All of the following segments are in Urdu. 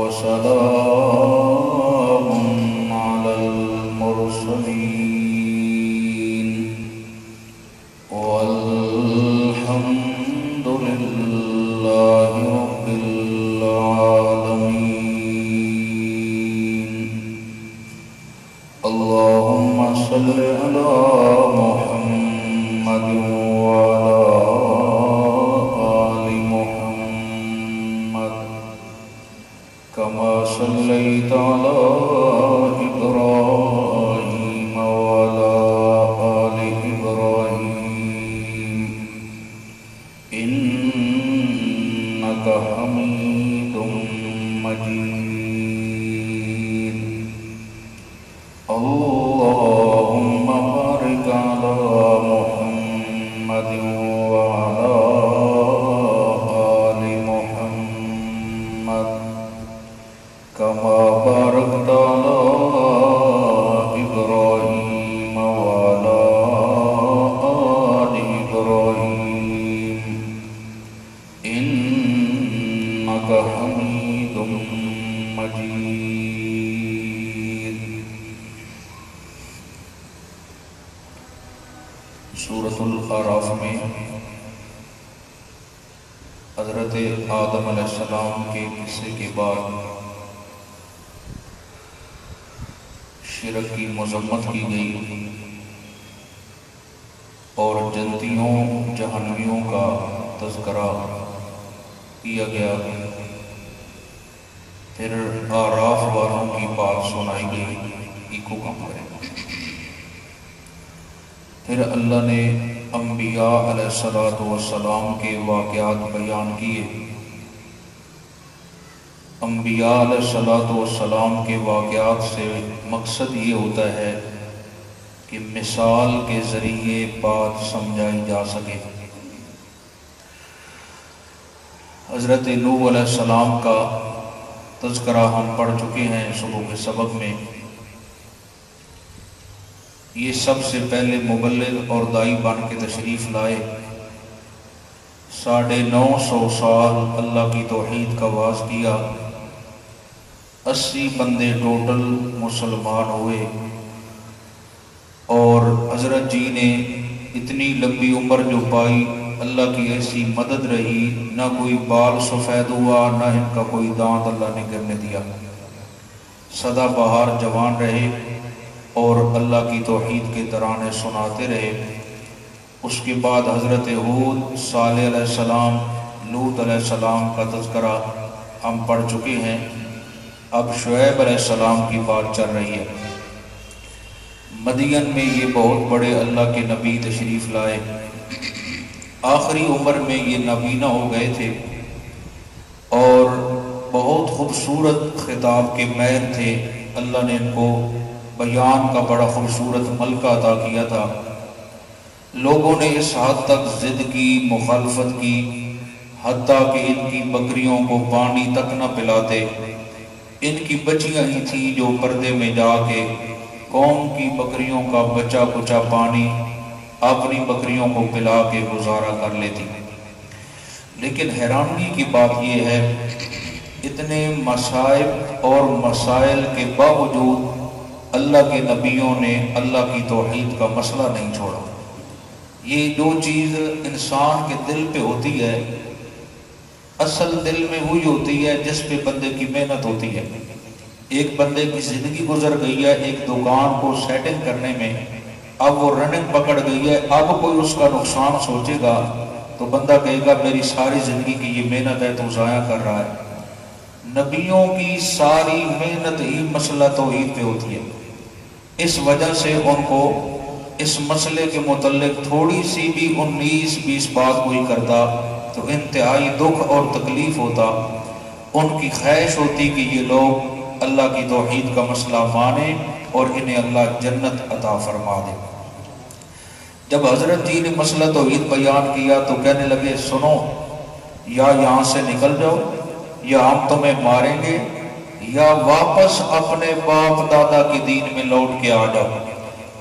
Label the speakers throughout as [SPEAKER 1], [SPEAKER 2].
[SPEAKER 1] وسلام على المرسلين والحمد لله رب العالمين. اللهم صل على محمد وعلى آل محمد كما صليت على إبراهيم وعلى آل إبراهيم إنك حميد مجيد. اللهم بارك على محمد وعلى آل محمد كما باركت على إبراهيم وعلى آل إبراهيم إنك حميد مجيد. سورۃ الاعراف میں حضرت آدم علیہ السلام کے قصے کے بعد شرک کی مذمت کی گئی اور جنتیوں جہنمیوں کا تذکرہ کیا گیا. پھر اعراف والوں کی بات سنائی گئی. ایکو کم کریں. پھر اللہ نے انبیاء علیہ السلام کے واقعات بیان کیے. انبیاء علیہ السلام کے واقعات سے مقصد یہ ہوتا ہے کہ مثال کے ذریعے بات سمجھائی جا سکے. حضرت نوح علیہ السلام کا تذکرہ ہم پڑھ چکے ہیں صبح کے سبق میں. یہ سب سے پہلے مبلغ اور داعی بن کے تشریف لائے. 950 سال اللہ کی توحید کا واعظ کیا. 80 بندے ٹوٹل مسلمان ہوئے اور حضرت جی نے اتنی لمبی عمر جو پائی، اللہ کی ایسی مدد رہی، نہ کوئی بال سفید ہوا نہ ان کا کوئی دانت اللہ نے گرنے دیا. سدا بہار جوان رہے اور اللہ کی توحید کے ترانے سناتے رہے. اس کے بعد حضرت ہود، صالح علیہ السلام، لوط علیہ السلام کا تذکرہ ہم پڑھ چکے ہیں. اب شعیب علیہ السلام کی بات چل رہی ہے. مدین میں یہ بہت بڑے اللہ کے نبی تشریف لائے. آخری عمر میں یہ نابینا ہو گئے تھے اور بہت خوبصورت خطاب کے ماہر تھے. اللہ نے ان کو بیان کا بڑا خوبصورت ملکہ عطا کیا تھا. لوگوں نے اس حد تک ضد کی، مخالفت کی، حتیٰ کہ ان کی بکریوں کو پانی تک نہ پلاتے. ان کی بچیاں ہی تھیں جو پردے میں جا کے قوم کی بکریوں کا بچا کچا پانی اپنی بکریوں کو پلا کے گزارا کر لیتی. لیکن حیرانی کی بات یہ ہے، اتنے مصائب اور مسائل کے باوجود اللہ کے نبیوں نے اللہ کی توحید کا مسئلہ نہیں چھوڑا. یہ جو چیز انسان کے دل پہ ہوتی ہے، اصل دل میں وہی ہوتی ہے جس پہ بندے کی محنت ہوتی ہے. ایک بندے کی زندگی گزر گئی ہے ایک دکان کو سیٹنگ کرنے میں، اب وہ رننگ پکڑ گئی ہے. اب کوئی اس کا نقصان سوچے گا تو بندہ کہے گا میری ساری زندگی کی یہ محنت ہے تو ضائع کر رہا ہے. نبیوں کی ساری محنت ہی مسئلہ توحید پہ ہوتی ہے. اس وجہ سے ان کو اس مسئلے کے متعلق تھوڑی سی بھی 19-20 بات کوئی کرتا تو انتہائی دکھ اور تکلیف ہوتا. ان کی خواہش ہوتی کہ یہ لوگ اللہ کی توحید کا مسئلہ مانیں اور انہیں اللہ جنت عطا فرما دے. جب حضرت جی نے مسئلہ توحید بیان کیا تو کہنے لگے سنو، یا یہاں سے نکل جاؤ یا ہم تمہیں ماریں گے یا واپس اپنے باپ دادا کے دین میں لوٹ کے آ جاؤ.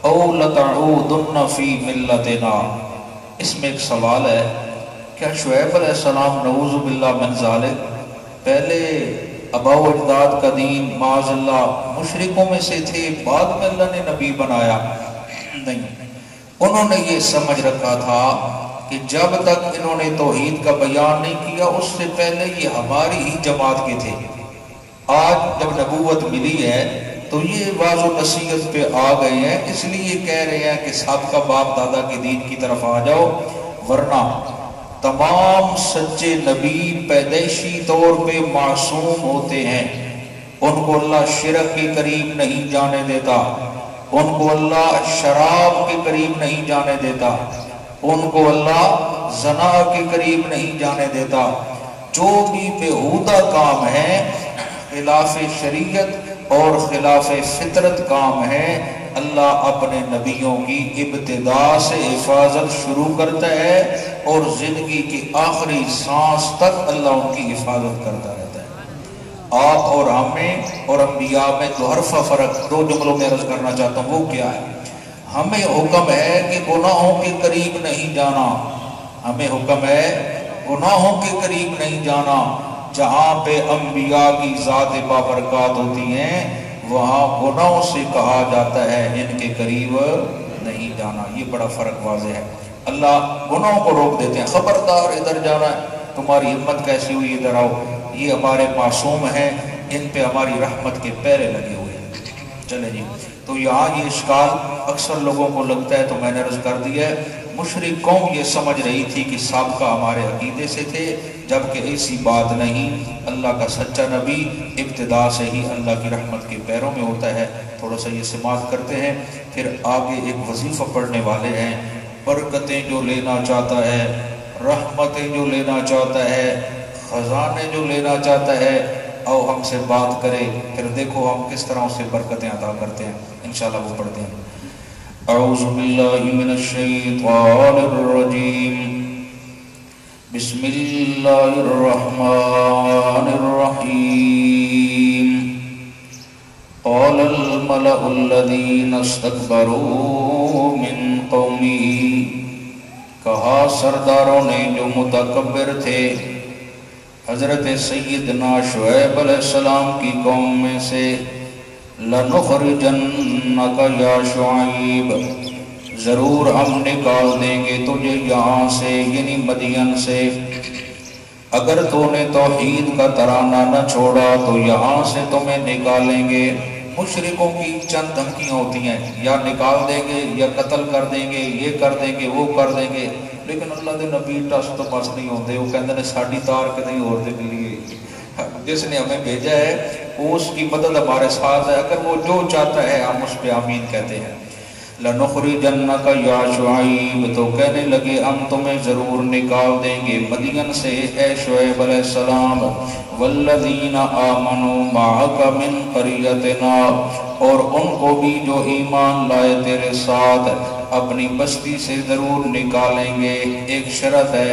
[SPEAKER 1] او لتعودن فی ملتنا. اس میں ایک سوال ہے، کیا شعیب علیہ السلام نعوذ باللہ من ذالک پہلے ابا و اجداد کا دین معاذ اللہ مشرکوں میں سے تھے، بعد میں اللہ نے نبی بنایا نہیں۔ انہوں نے یہ سمجھ رکھا تھا کہ جب تک انہوں نے توحید کا بیان نہیں کیا اس سے پہلے یہ ہماری ہی جماعت کے تھے۔ آج جب نبوت ملی ہے تو یہ واضح و نصیحت پہ آ گئے ہیں، اس لیے کہہ رہے ہیں کہ سابقہ باپ دادا کے دین کی طرف آ جاؤ، ورنہ تمام سچے نبی پیدائشی طور پہ معصوم ہوتے ہیں، ان کو اللہ شرک کے قریب نہیں جانے دیتا، ان کو اللہ شراب کے قریب نہیں جانے دیتا، ان کو اللہ زنا کے قریب نہیں جانے دیتا۔ جو بھی بےہودہ کام ہے، خلاف شریعت اور خلاف فطرت کام ہے، اللہ اپنے نبیوں کی ابتدا سے حفاظت شروع کرتا ہے اور زندگی کی آخری سانس تک اللہ ان کی حفاظت کرتا رہتا ہے۔ آپ اور ہمیں اور انبیاء میں دو حرفہ فرق دو جملوں میں عرض کرنا چاہتا ہوں، وہ کیا ہے؟ ہمیں حکم ہے کہ گناہوں کے قریب نہیں جانا، ہمیں حکم ہے گناہوں کے قریب نہیں جانا۔ جہاں پہ انبیاء کی ذات بابرکات ہوتی ہیں وہاں گناہوں سے کہا جاتا ہے ان کے قریب نہیں جانا۔ یہ بڑا فرق واضح ہے۔ اللہ گناہوں کو روک دیتے ہیں، خبردار ادھر جانا ہے، تمہاری ہمت کیسی ہوئی ادھر آؤ، یہ ہمارے معصوم ہیں، ان پہ ہماری رحمت کے پیرے لگے ہوئے ہیں۔ چلے جی، تو یہاں یہ اشکال اکثر لوگوں کو لگتا ہے، تو میں نے عرض کر دیا ہے مشرک قوم یہ سمجھ رہی تھی کہ سابقہ ہمارے عقیدے سے تھے، جبکہ ایسی بات نہیں۔ اللہ کا سچا نبی ابتدا سے ہی اللہ کی رحمت کے پیروں میں ہوتا ہے۔ تھوڑا سا یہ سماعت کرتے ہیں، پھر آگے ایک وظیفہ پڑھنے والے ہیں۔ برکتیں جو لینا چاہتا ہے، رحمتیں جو لینا چاہتا ہے، خزانے جو لینا چاہتا ہے، او ہم سے بات کرے، پھر دیکھو ہم کس طرح اسے برکتیں عطا کرتے ہیں۔ انشاءاللہ وہ پڑھتے ہیں۔ اعوذ باللہ من الشیطان الرجیم، بسم اللہ الرحمن الرحیم۔ قال الملأ الذین استکبروا من قومہ، کہا سرداروں نے جو متکبر تھے حضرت سیدنا شعیب علیہ السلام کی قوم میں سے، لَنُخْرِجَنَّكَ يَا شُعَيْبَ، ضرور ہم نکال دیں گے تجھے یہاں سے، یعنی مدین سے، اگر تو نے توحید کا ترانہ نہ چھوڑا تو یہاں سے تمہیں نکالیں گے۔ مشرکوں کی چند دھمکیاں ہوتی ہیں، یا نکال دیں گے، یا قتل کر دیں گے، یہ کر دیں گے، وہ کر دیں گے، لیکن اللہ دے نبی ٹس تو بس نہیں ہوتے، وہ کہتے ہیں ساڑی تار کے نہیں اور دے ملی، جس نے ہمیں بھیجا ہے اس کی مدد ہمارے ساتھ ہے، اگر وہ جو چاہتا ہے ہم اس پہ آمین کہتے ہیں۔ لَنُخْرِجَنَّكَ يَا شُعَيْبُ، تو کہنے لگے ہم تمہیں ضرور نکال دیں گے مدین سے اے شعیب علیہ السلام، وَالَّذِينَ آمَنُوا مَعَكَ مِنْ قَرْيَتِنَا، اور ان کو بھی جو ایمان لائے تیرے ساتھ اپنی بستی سے ضرور نکالیں گے۔ ایک شرط ہے،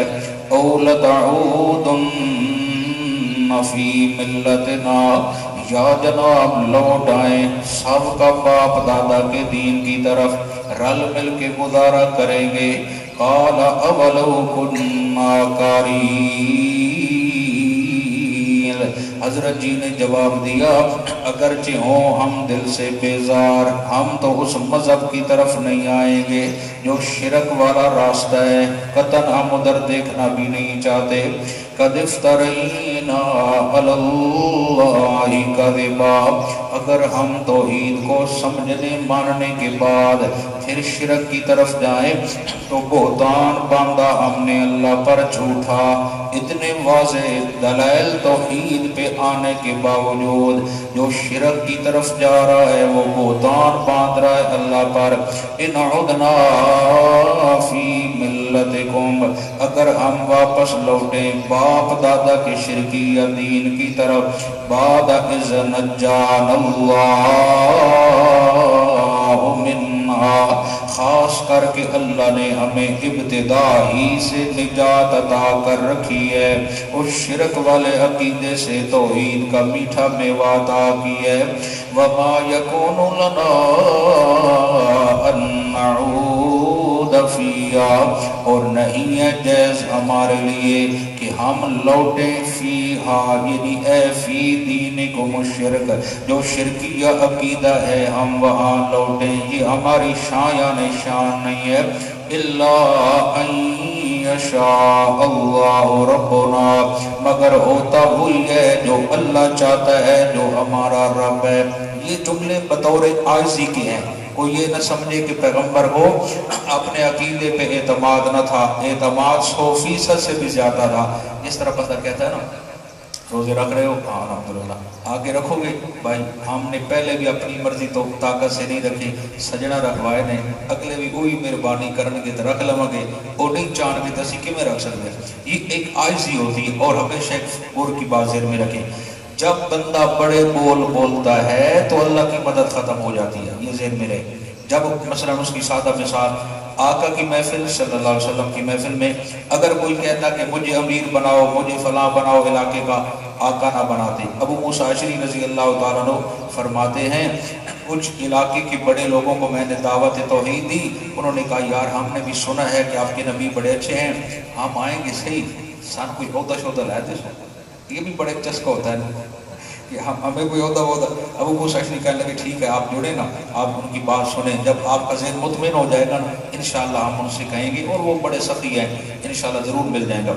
[SPEAKER 1] أَوْ لَتَعُودُنَّ فِي مِلَّتِنَا، یا جناب لوٹ آئیں سب کا باپ دادا کے دین کی طرف، رل مل کے گزارا کریں گے۔ قَالَ أَوَلَوْ كُنَّا كَارِهِينَ، حضرت جی نے جواب دیا اگرچہ ہوں ہم دل سے بیزار، ہم تو اس مذہب کی طرف نہیں آئیں گے جو شرک والا راستہ ہے، قطعاً ہم ادھر دیکھنا بھی نہیں چاہتے۔ قَدْ افْتَرَيْنَا عَلَى اللَّهِ كَذِبًا، اگر ہم توحید کو سمجھنے ماننے کے بعد پھر شرک کی طرف جائیں تو بہتان باندھا ہم نے اللہ پر جھوٹا۔ اتنے واضح دلائل توحید پہ آنے کے باوجود جو شرک کی طرف جا رہا ہے وہ بہتان باندھ رہا ہے اللہ پر۔ ان عدنا فی ملتکم، اگر ہم واپس لوٹیں باپ دادا کے شرکی یا دین کی طرف، بعد اذ نجانا اللہ منہا، خاص کر کے اللہ نے ہمیں ابتدا ہی سے نجات عطا کر رکھی ہے، اس شرک والے عقیدے سے توحید کا میٹھا میوہ عطا کی ہے۔ وما یکون لنا ان نعود فیہا، اور نہیں ہے جائز ہمارے لیے کہ ہم لوٹیں فیہا، یعنی اے فی دینکم الشرک، جو شرکیہ عقیدہ ہے ہم وہاں لوٹیں، یہ ہماری شایان شان نہیں ہے، الا ان یشاء اللہ ربنا، مگر ہوتا وہی ہے جو اللہ چاہتا ہے، جو ہمارا رب ہے۔ یہ جملے بطور عارضی کے ہیں، کوئی یہ نہ سمجھے کہ پیغمبر کو اپنے عقیدے پہ اعتماد نہ تھا، اعتماد 100% سے بھی زیادہ تھا۔ جس طرح بندہ کہتا ہے نا روزے رکھ رہے ہو، ہاں الحمدللہ، آگے رکھو گے بھائی، ہم نے پہلے بھی اپنی مرضی تو طاقت سے نہیں رکھی، سجنا رکھوائے نے، اگلے بھی وہی مہربانی کرنگے تو رکھ لوں گے، وہ نہیں چاہن گے تو اسی کی میں رکھ سکتے ہیں۔ یہ ایک عاجزی ہوتی ہے، اور ہمیشہ ایک اور کی بات ذہن میں رکھیں، جب بندہ بڑے بول بولتا ہے تو اللہ کی مدد ختم ہو جاتی ہے، یہ ذہن میں رہے۔ جب مثلا اس کی سادہ مثال، آقا کی محفل صلی اللہ علیہ وسلم کی محفل میں اگر کوئی کہتا کہ مجھے امیر بناؤ، مجھے فلاں بناؤ علاقے کا، آقا نہ بناتے۔ ابو موسیٰ اشعری رضی اللہ تعالیٰ عنہ فرماتے ہیں کچھ علاقے کے بڑے لوگوں کو میں نے دعوت توحید دی، انہوں نے کہا یار ہم نے بھی سنا ہے کہ آپ کے نبی بڑے اچھے ہیں، ہم آئیں گے صحیح، سان کوئی عہدہ شہدہ لائے دے سو، یہ بھی بڑے چسکا ہوتا ہے کہ ہمیں کوئی عہدہ ہوتا۔ ابو موسیٰ اشعری کہنے لگے ٹھیک ہے آپ جڑے نا، آپ ان کی بات سنیں، جب آپ کا ذہن مطمئن ہو جائے گا نا انشاءاللہ ہم ان سے کہیں گے، اور وہ بڑے سخی ہیں انشاءاللہ ضرور مل جائیں گا۔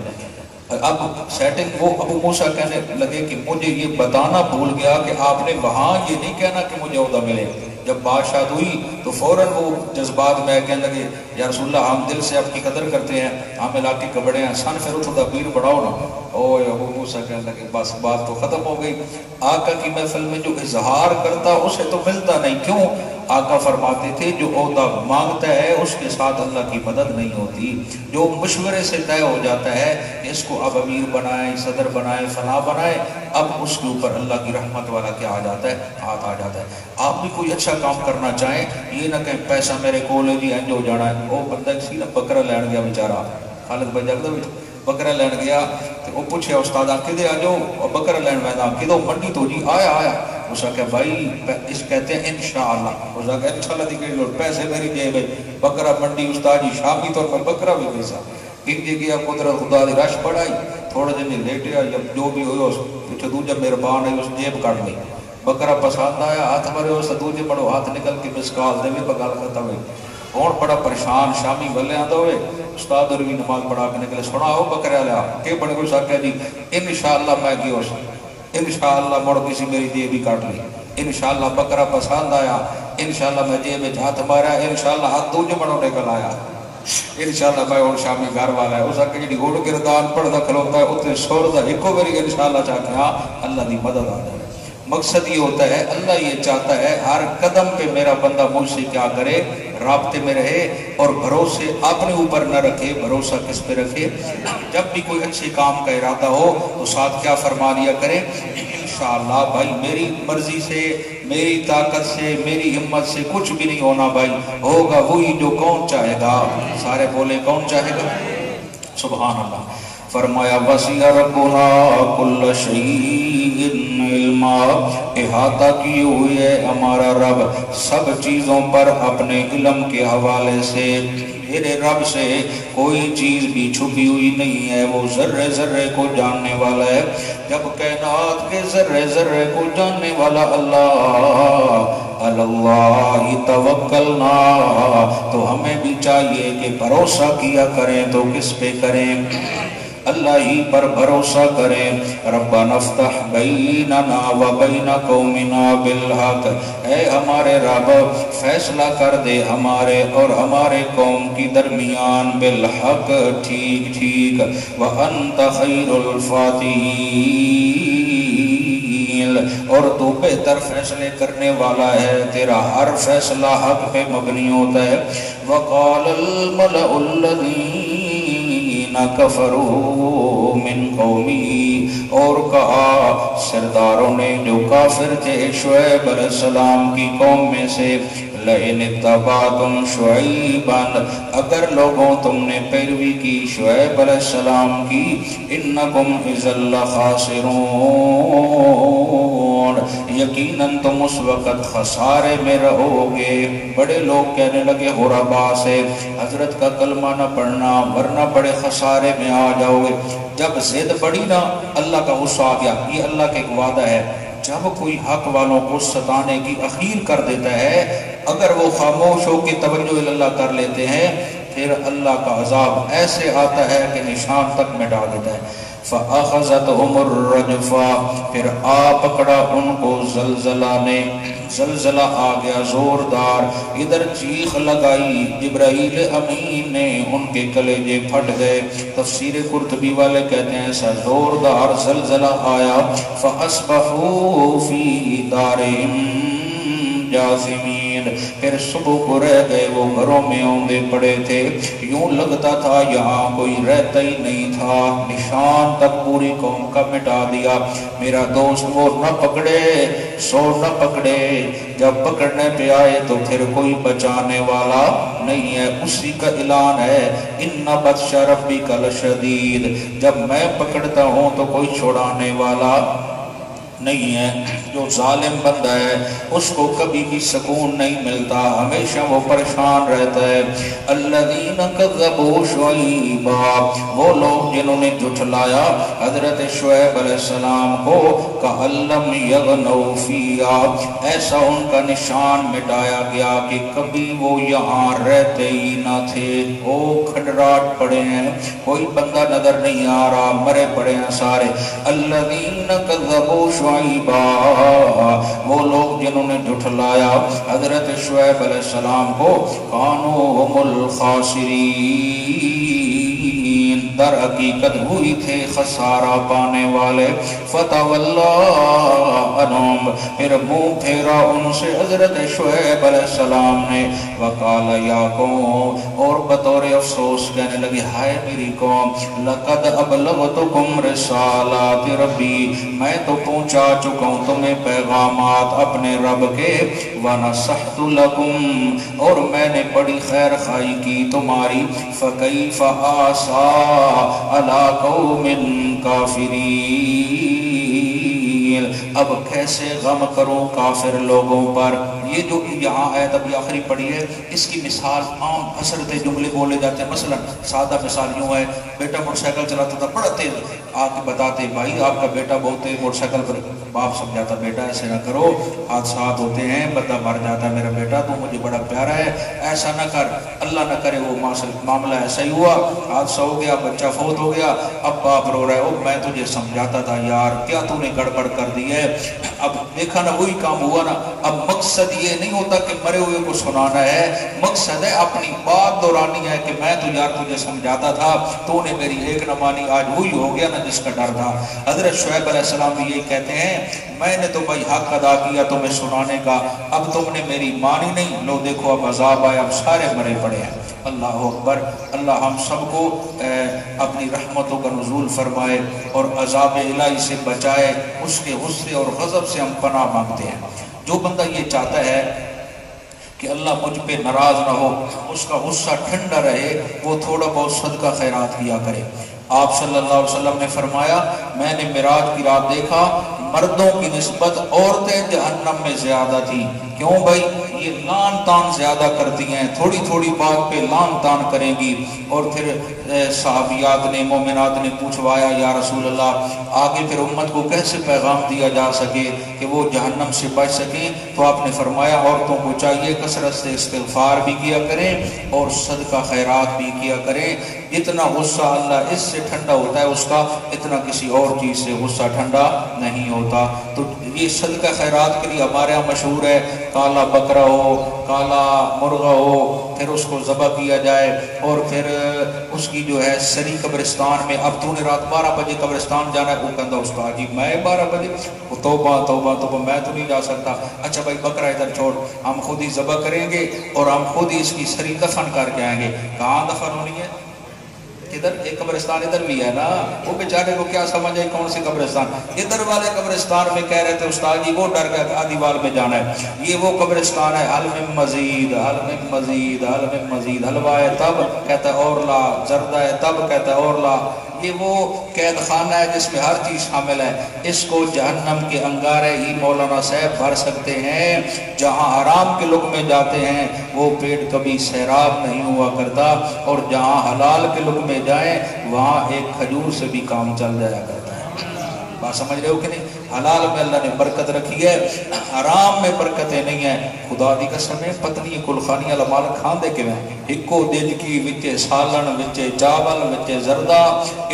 [SPEAKER 1] اب سیٹنگ وہ ابو موسیٰ کہنے لگے کہ مجھے یہ بتانا بھول گیا کہ آپ نے وہاں یہ نہیں کہنا کہ مجھے عہدہ ملے۔ جب بات شاد ہوئی تو فوراً وہ جذبات میں کہنے لگے یا رسول اللہ ہم دل سے آپ کی قدر کرتے ہیں، ہم علاقے کے بڑے ہیں، سن پھر اٹھو پیر بڑھاؤ نا۔ اوہ ابو موسیٰ کہنے لگے بس بات تو ختم ہو گئی، آقا کی محفل میں جو اظہار کرتا اسے تو ملتا نہیں، کیوں؟ آقا فرماتے تھے جو عہدہ مانگتا ہے اس کے ساتھ اللہ کی مدد نہیں ہوتی، جو مشورے سے طے ہو جاتا ہے کہ اس کو اب امیر بنائیں، صدر بنائیں، فلاں بنائیں، اب اس کے اوپر اللہ کی رحمت والا کیا آ جاتا ہے، ہاتھ آ جاتا ہے۔ آپ بھی کوئی اچھا کام کرنا چاہیں، یہ نہ کہیں پیسہ میرے کو لے جی انج ہو جانا ہے۔ وہ بندہ کسی نے بکرا لین گیا بیچارہ، خالد بھائی جگدہ بکرا لین گیا تو وہ پوچھے استادہ کدے آ جاؤ، بکرا لین ویدا کدو منڈی تو جی آیا اس کہ بھائی اس کہتے ہیں انشاءاللہ، اس کہ انشاءاللہ دی کہی لوٹ پیسے میری جیب ہے، بکرا منڈی استاد جی شامی طور پر بکرا بھی پیسا انجی گیا، قدرت خدا دی رش پڑائی، تھوڑا دن لیٹیا، جو بھی ہوئے اس پچھو دوجہ مہربان ہے اس جیب کٹ لی، بکرا پسند آیا، ہاتھ مرے اس دوجہ بڑو ہاتھ نکل کے مسکال دے میں پگال ختم ہوئی، کون بڑا پریشان شامی بلے آدھا ہوئے، استاد اور بھی نماز پڑھا کے نکلے، سنا ہو بکرا لیا کہ بڑے کوئی ساکھا جی انشاءاللہ میں کی ہو سکتا، انشاءاللہ مڑ کسی میری جیب بھی کاٹ لی، انشاءاللہ بکرا پسند آیا، انشاءاللہ میں جیب میں ہاتھ مارا، انشاءاللہ ہاتھ دوجہ بڑوں نکل آیا، انشاءاللہ میں اور شامی گھر والا ہے، اس کا کہ گھوڑ گردان پڑھتا کھلوتا ہے اتنے سورتا ایکو میری انشاءاللہ چاہتے ہیں اللہ دی مدد آ جائے۔ مقصد یہ ہوتا ہے اللہ یہ چاہتا ہے ہر قدم پہ میرا بندہ مجھ سے کیا کرے، رابطے میں رہے اور بھروسے اپنے اوپر نہ رکھے، بھروسہ کس پہ رکھے؟ جب بھی کوئی اچھے کام کا ارادہ ہو تو ساتھ کیا فرما لیا کرے، انشاءاللہ بھائی میری مرضی سے، میری طاقت سے، میری ہمت سے کچھ بھی نہیں ہونا بھائی، ہوگا وہی جو کون چاہے گا، سارے بولے کون چاہے گا، سبحان اللہ۔ فرمایا وسیع ربنا کل شیء علما، احاطہ کیے ہوئے ہے ہمارا رب سب چیزوں پر اپنے علم کے حوالے سے، میرے رب سے کوئی چیز بھی چھپی ہوئی نہیں ہے، وہ ذرے ذرے کو جاننے والا ہے۔ جب کائنات کے ذرے ذرے کو جاننے والا اللہ، اللہ توکلنا، تو ہمیں بھی چاہیے کہ بھروسہ کیا کریں تو کس پہ کریں؟ اللہ ہی پر بھروسہ کریں۔ ربنا افتح بیننا و بین قومنا بالحق، اے ہمارے رب فیصلہ کر دے ہمارے اور ہمارے قوم کی درمیان بالحق، ٹھیک ٹھیک، وانت خیر الفاتحین، اور تو بہتر فیصلے کرنے والا ہے، تیرا ہر فیصلہ حق پہ مبنی ہوتا ہے۔ وقال الملأ الذین کفروا من قومی، اور کہا سرداروں نے جو کافر تھے شعیب علیہ السلام کی قوم میں سے، لئن اتبعتم شعیبا اگر لوگوں تم نے پیروی کی شعیب علیہ السلام کی انکم اذا لخاسرون یقیناً تم اس وقت خسارے میں رہو گے۔ بڑے لوگ کہنے لگے غربا سے حضرت کا کلمہ نہ پڑھنا ورنہ بڑے خسارے میں آ جاؤ گے۔ جب ضد بڑی نا اللہ کا غصہ آ گیا۔ یہ اللہ کا ایک وعدہ ہے، جب کوئی حق والوں کو ستانے کی اخیر کر دیتا ہے اگر وہ خاموش ہو کے توجہ اللہ کر لیتے ہیں پھر اللہ کا عذاب ایسے آتا ہے کہ نشان تک مٹا دیتا ہے۔ فَأَخَذَتْهُمُ الرَّجْفَةُ پھر آ پکڑا ان کو زلزلہ نے، زلزلہ آ گیا زوردار، ادھر چیخ لگائی جبرائیل امین نے، ان کے کلیجے پھٹ گئے۔ تفسیر قرطبی والے کہتے ہیں ایسا زوردار زلزلہ آیا فَأَصْبَحُوا فِي دَارِهِمْ جاثمین پھر صبح کو رہ گئے وہ گھروں میں اوندے پڑے تھے، یوں لگتا تھا یہاں کوئی رہتا ہی نہیں تھا، نشان تک پوری قوم کا مٹا دیا۔ میرا دوست وہ نہ پکڑے سو نہ پکڑے، جب پکڑنے پہ آئے تو پھر کوئی بچانے والا نہیں ہے۔ اسی کا اعلان ہے ان بطش ربک لشدید، جب میں پکڑتا ہوں تو کوئی چھڑانے والا نہیں ہے۔ جو ظالم بندہ ہے اس کو کبھی بھی سکون نہیں ملتا، ہمیشہ وہ پریشان رہتا ہے۔ الذین کذبوا شعیبا وہ لوگ جنہوں نے جھٹلایا حضرت شعیب علیہ السلام کو، کأن لم یغنوا فیہا ایسا ان کا نشان مٹایا گیا کہ کبھی وہ یہاں رہتے ہی نہ تھے۔ وہ کھنڈرات پڑے ہیں، کوئی بندہ نظر نہیں آ رہا، مرے پڑے ہیں سارے۔ الذین کذبوا شعیبا وہ لوگ جنہوں نے جھٹلایا حضرت شعیب علیہ السلام کو، کانوا هم الخاسرین در حقیقت وہی تھے خسارہ پانے والے۔ فتولی عنہم پھر منہ پھیرا ان سے حضرت شعیب علیہ السلام نے، وقال یا قوم اور بطور افسوس کہنے لگے ہائے میری قوم، لقد ابلغتکم رسالات ربی میں تو پہنچا چکا ہوں تمہیں پیغامات اپنے رب کے، ونصحت لکم اور میں نے بڑی خیر خواہی کی تمہاری، فکیف آسا علی قوم کافرین اب کیسے غم کروں کافر لوگوں پر۔ یہ جو یہاں آیت ابھی آخری پڑھی ہے اس کی مثال عام حسرت جملے بولے جاتے ہیں، مثلا سادہ مثال یوں ہے، بیٹا موٹر سائیکل چلاتا تھا بڑا تیز، آ کے بتاتے بھائی آپ کا بیٹا بہت تیز موٹر سائیکل پر، باپ سمجھاتا بیٹا ایسے نہ کرو حادثات ہوتے ہیں، بندہ مر جاتا ہے، میرا بیٹا تو مجھے بڑا پیارا ہے ایسا نہ کر، اللہ نہ کرے وہ معاملہ ایسا ہی ہوا، حادثہ ہو گیا، بچہ فوت ہو گیا، اب باپ رو رہا ہے، میں تجھے سمجھاتا تھا یار کیا تو نے گڑبڑ کر دی ہے۔ اب دیکھا نا وہی کام ہوا نا۔ اب مقصد یہ نہیں ہوتا کہ مرے ہوئے کو سنانا ہے، مقصد ہے اپنی بات دورانی ہے کہ میں تو یار تجھے سمجھاتا تھا تو نے میری ایک نہ مانی، آج وہی ہو گیا نا جس کا ڈر تھا۔ حضرت شعیب علیہ السلام بھی یہی کہتے ہیں میں نے تو بھائی حق ادا کیا تمہیں سنانے کا، اب تم نے میری مانی نہیں، لو دیکھو اب عذاب آیا، اب سارے مرے پڑے ہیں۔ اللہ اکبر۔ اللہ ہم سب کو اپنی رحمتوں کا نزول فرمائے اور عذاب الہی سے بچائے، اس کے غصے اور غضب سے ہم پناہ مانگتے ہیں۔ جو بندہ یہ چاہتا ہے کہ اللہ مجھ پہ ناراض نہ ہو، اس کا غصہ ٹھنڈا رہے، وہ تھوڑا بہت صدقہ خیرات کیا کرے۔ آپ صلی اللہ علیہ وسلم نے فرمایا میں نے معراج کی رات دیکھا مردوں کی نسبت عورتیں جہنم میں زیادہ تھیں۔ کیوں بھائی؟ یہ لان تان زیادہ کرتی ہیں، تھوڑی تھوڑی بات پہ لان تان کریں گی۔ اور پھر صحابیات نے مومنات نے پوچھوایا یا رسول اللہ آگے پھر امت کو کیسے پیغام دیا جا سکے کہ وہ جہنم سے بچ سکیں؟ تو آپ نے فرمایا عورتوں کو چاہیے کثرت سے استغفار بھی کیا کریں اور صدقہ خیرات بھی کیا کریں۔ اتنا غصہ اللہ اس سے ٹھنڈا ہوتا ہے اس کا، اتنا کسی اور چیز سے غصہ ٹھنڈا نہیں ہوتا۔ تو یہ صدقہ خیرات کے لیے ہمارے یہاں مشہور ہے، کالا بکرا ہو، کالا مرغا ہو، پھر اس کو ذبح کیا جائے اور پھر اس کی جو ہے سری قبرستان میں، اب تو نے رات 12 بجے قبرستان جانا ہے، وہ کہتا اس کا عجیب میں 12 بجے، وہ توبہ توبہ توبہ میں تو نہیں جا سکتا۔ اچھا بھائی بکرا ادھر چھوڑ، ہم خود ہی ذبح کریں گے اور ہم خود ہی اس کی سری دفن کر کے آئیں گے۔ کہاں دفن ہونی ہے؟ ادھر ایک قبرستان ادھر بھی ہے نا، وہ بیچارے کو کیا سمجھ آئی کون سی قبرستان؟ ادھر والے قبرستان میں کہہ رہے تھے استاد جی، وہ ڈر گیا کہ آدھی وال میں جانا ہے، یہ وہ قبرستان ہے حل من مزید، حل من مزید، حل من مزید، حلوہ ہے تب کہتا ہے اور لا، زردہ ہے تب کہتا ہے اور لا۔ یہ وہ قید خانہ ہے جس میں ہر چیز شامل ہے، اس کو جہنم کے انگارے ہی مولانا صاحب بھر سکتے ہیں۔ جہاں حرام کے لقمے جاتے ہیں وہ پیٹ کبھی سیراب نہیں ہوا کرتا، اور جہاں حلال کے لقمے جائیں وہاں ایک کھجور سے بھی کام چل جایا کرتا ہے۔ بات سمجھ رہے ہو کہ نہیں؟ حلال میں اللہ نے برکت رکھی ہے، حرام میں برکتیں نہیں ہیں۔ خدا دی قسم ہے پتنی کلخانی والا مال کھاندے کیویں؟ اکو دن کی وچے سالن، وچے چاول، وچے زردہ،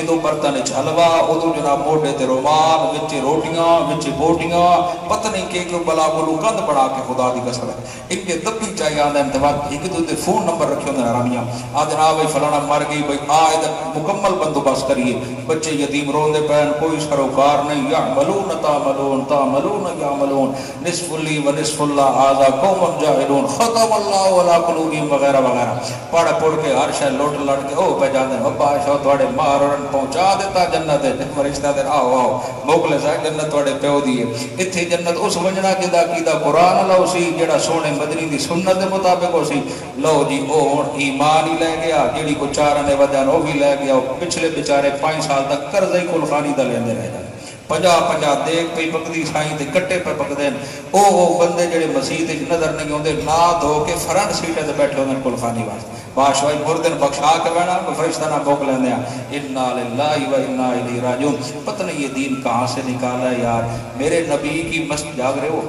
[SPEAKER 1] ادو برتن وچ حلوہ، ادو جناب موڈے تے رومال، وچے روٹیاں، وچے بوٹیاں، پتہ نہیں کہ کیوں بلا بلو کند بنا کے خدا دی قسم ہے۔ ایک دے دبی چاہیے آدھا انتباہ، ایک دے فون نمبر رکھے ہوندے حرامیاں، آدھے نا بھائی فلانا مر گئی، بھائی ادھر مکمل بندوبست کریے، بچے یتیم روندے پین، کوئی سروکار نہیں، یعملون تعملون تعملون یعملون، نصف لی و نصف اللہ ھذا قوم جاہلون، ختم اللہ علی قلوبہم وغیرہ وغیرہ، پڑھ پڑھ کے ہر شے لٹ لٹ کے او پہ جاندے ابا شو تواڈے مارن پہنچا دیتا جنت ہے، فرشتہ دے آو آو موکلے سا جنت تواڈے پیو دی ہے۔ ایتھے جنت اس ونجنا جدا کیدا قرآن لو سی، جڑا سونے مدنی دی سنت دے مطابق ہو سی، لو جی او ہن ایمان ہی لے گیا، جیڑی کو چار نے ودان او بھی لے گیا، پچھلے بیچارے 5 سال تک قرض ہی کلخانی دا لیندے رہ جاندے، 50 دیکھ پئی پکدی سائیں تے کٹے پہ پکدے، او بندے جڑے مسجد وچ نظر نہیں ہوندے نا دھو کے فرنٹ سیٹ تے بیٹھے ہوندے کلخانی واسطے، بادشاہ مردن بخشا کے بیٹھا فرشتہ نہ بوک لیندے ہیں۔ انا للہ و انا الیہ راجعون۔ پتہ نہیں یہ دین کہاں سے نکالا ہے یار۔ میرے نبی کی مسجد، جاگ رہے ہو؟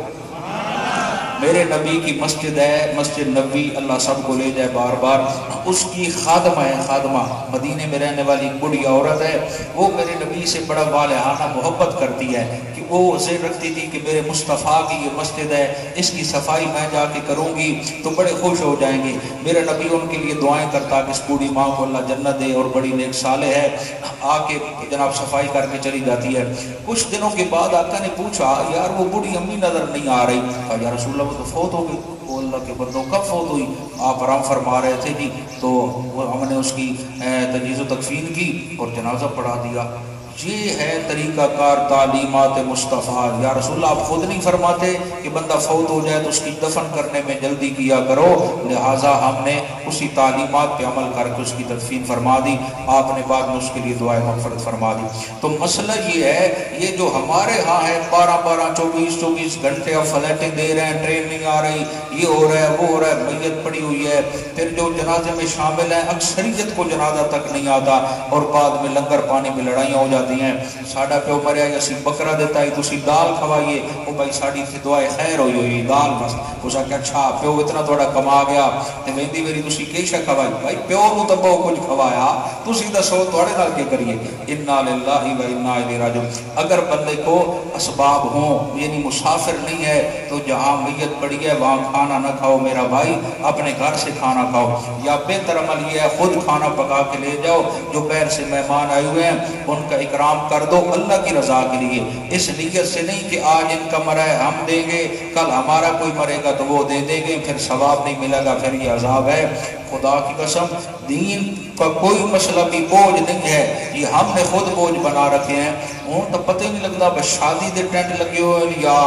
[SPEAKER 1] میرے نبی کی مسجد ہے، مسجد نبوی، اللہ سب کو لے جائے بار بار، اس کی خادمہ ہے، خادمہ مدینے میں رہنے والی بڑی عورت ہے، وہ میرے نبی سے بڑا والہانہ محبت کرتی ہے کہ وہ ذہن رکھتی تھی کہ میرے مصطفیٰ کی یہ مسجد ہے، اس کی صفائی میں جا کے کروں گی تو بڑے خوش ہو جائیں گے۔ میرا نبی ان کے لیے دعائیں کرتا کہ اس بوڑھی ماں کو اللہ جنت دے، اور بڑی نیک صالح ہے، آ کے جناب صفائی کر کے چلی جاتی ہے۔ کچھ دنوں کے بعد آقا نے پوچھا یار وہ بوڑھی امی نظر نہیں آ رہی، کہا یا رسول اللہ وہ تو فوت ہو گئی۔ وہ اللہ کے بندوں کب فوت ہوئی؟ آپ آرام فرما رہے تھے جی، تو ہم نے اس کی تجہیز و تکفین کی اور جنازہ پڑھا دیا۔ یہ ہے طریقہ کار تعلیمات مصطفیٰ۔ یا رسول اللہ آپ خود نہیں فرماتے کہ بندہ فوت ہو جائے تو اس کی دفن کرنے میں جلدی کیا کرو، لہٰذا ہم نے اسی تعلیمات پہ عمل کر کے اس کی تدفین فرما دی، آپ نے بعد میں اس کے لیے دعائیں مغفرت فرما دی۔ تو مسئلہ یہ ہے، یہ جو ہمارے ہاں ہے 12 24 گھنٹے اب فلیٹیں دے رہے ہیں، ٹرین نہیں آ رہی، یہ ہو رہا ہے وہ ہو رہا ہے، میت پڑی ہوئی ہے، پھر جو جنازے میں شامل ہیں اکثریت کو جنازہ تک نہیں آتا، اور بعد میں لنگر پانی میں لڑائیاں ہو جاتی ہیں۔ ساڈا پیو مریا یا سی بکرا دیتا ہے تسی دال کھوائیے، او بھائی ساڈی تے دعائے خیر ہوئی ہوئی دال بس، اس آ کہ اچھا پیو اتنا تھوڑا کما گیا تے ویندی میری تسی کی شے کھوائی، بھائی پیو نو تے بہت کچھ کھوایا، تسی دسو تواڈے نال کی کریے۔ انا للہ و انا الیہ راجعون۔ اگر بندے کو اسباب ہوں، یعنی مسافر نہیں ہے، تو جہاں میت پڑی ہے وہاں کھانا نہ کھاؤ میرا بھائی، اپنے گھر سے کھانا کھاؤ، یا بہتر عمل یہ ہے خود کھانا پکا کے لے جاؤ، جو پیر سے مہمان آئے ہوئے ہیں ان کا اکرام کر دو اللہ کی رضا کے لیے، اس نیت سے نہیں کہ آج ان کا مرا ہے ہم دیں گے، کل ہمارا کوئی مرے گا تو وہ دے دیں گے، پھر ثواب نہیں ملے گا، پھر یہ عذاب ہے۔ خدا کی قسم دین کا کوئی مسئلہ بھی بوجھ نہیں ہے، یہ ہم نے خود بوجھ بنا رکھے ہیں۔ ہوں تو پتہ ہی نہیں لگتا بس شادی دے ٹینٹ لگے ہوئے یا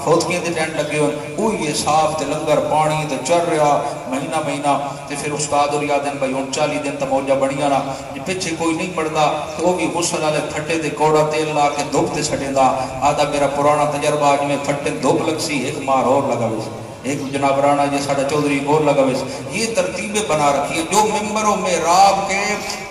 [SPEAKER 1] فوتگی دے ٹینٹ لگے ہوئے، وہ یہ صاف تے لنگر پانی تے چل رہا مہینہ تے پھر استاد اور یاد بھائی ہوں 40 دن تو موجہ بڑھیا نا، جی پیچھے کوئی نہیں پڑھتا تو وہ بھی غسل والے پھٹے تے کوڑا تیل لا کے دھوپ تے چھڑے دا۔ آدھا میرا پرانا تجربہ آج میں پھٹے دھوپ لگ سی، ایک مار اور لگا ہوئی، ایک جناب رانا یہ ساڑھا چودھری اور لگا ہوئی۔ یہ ترتیبیں بنا رکھی ہیں جو ممبروں میں راب کے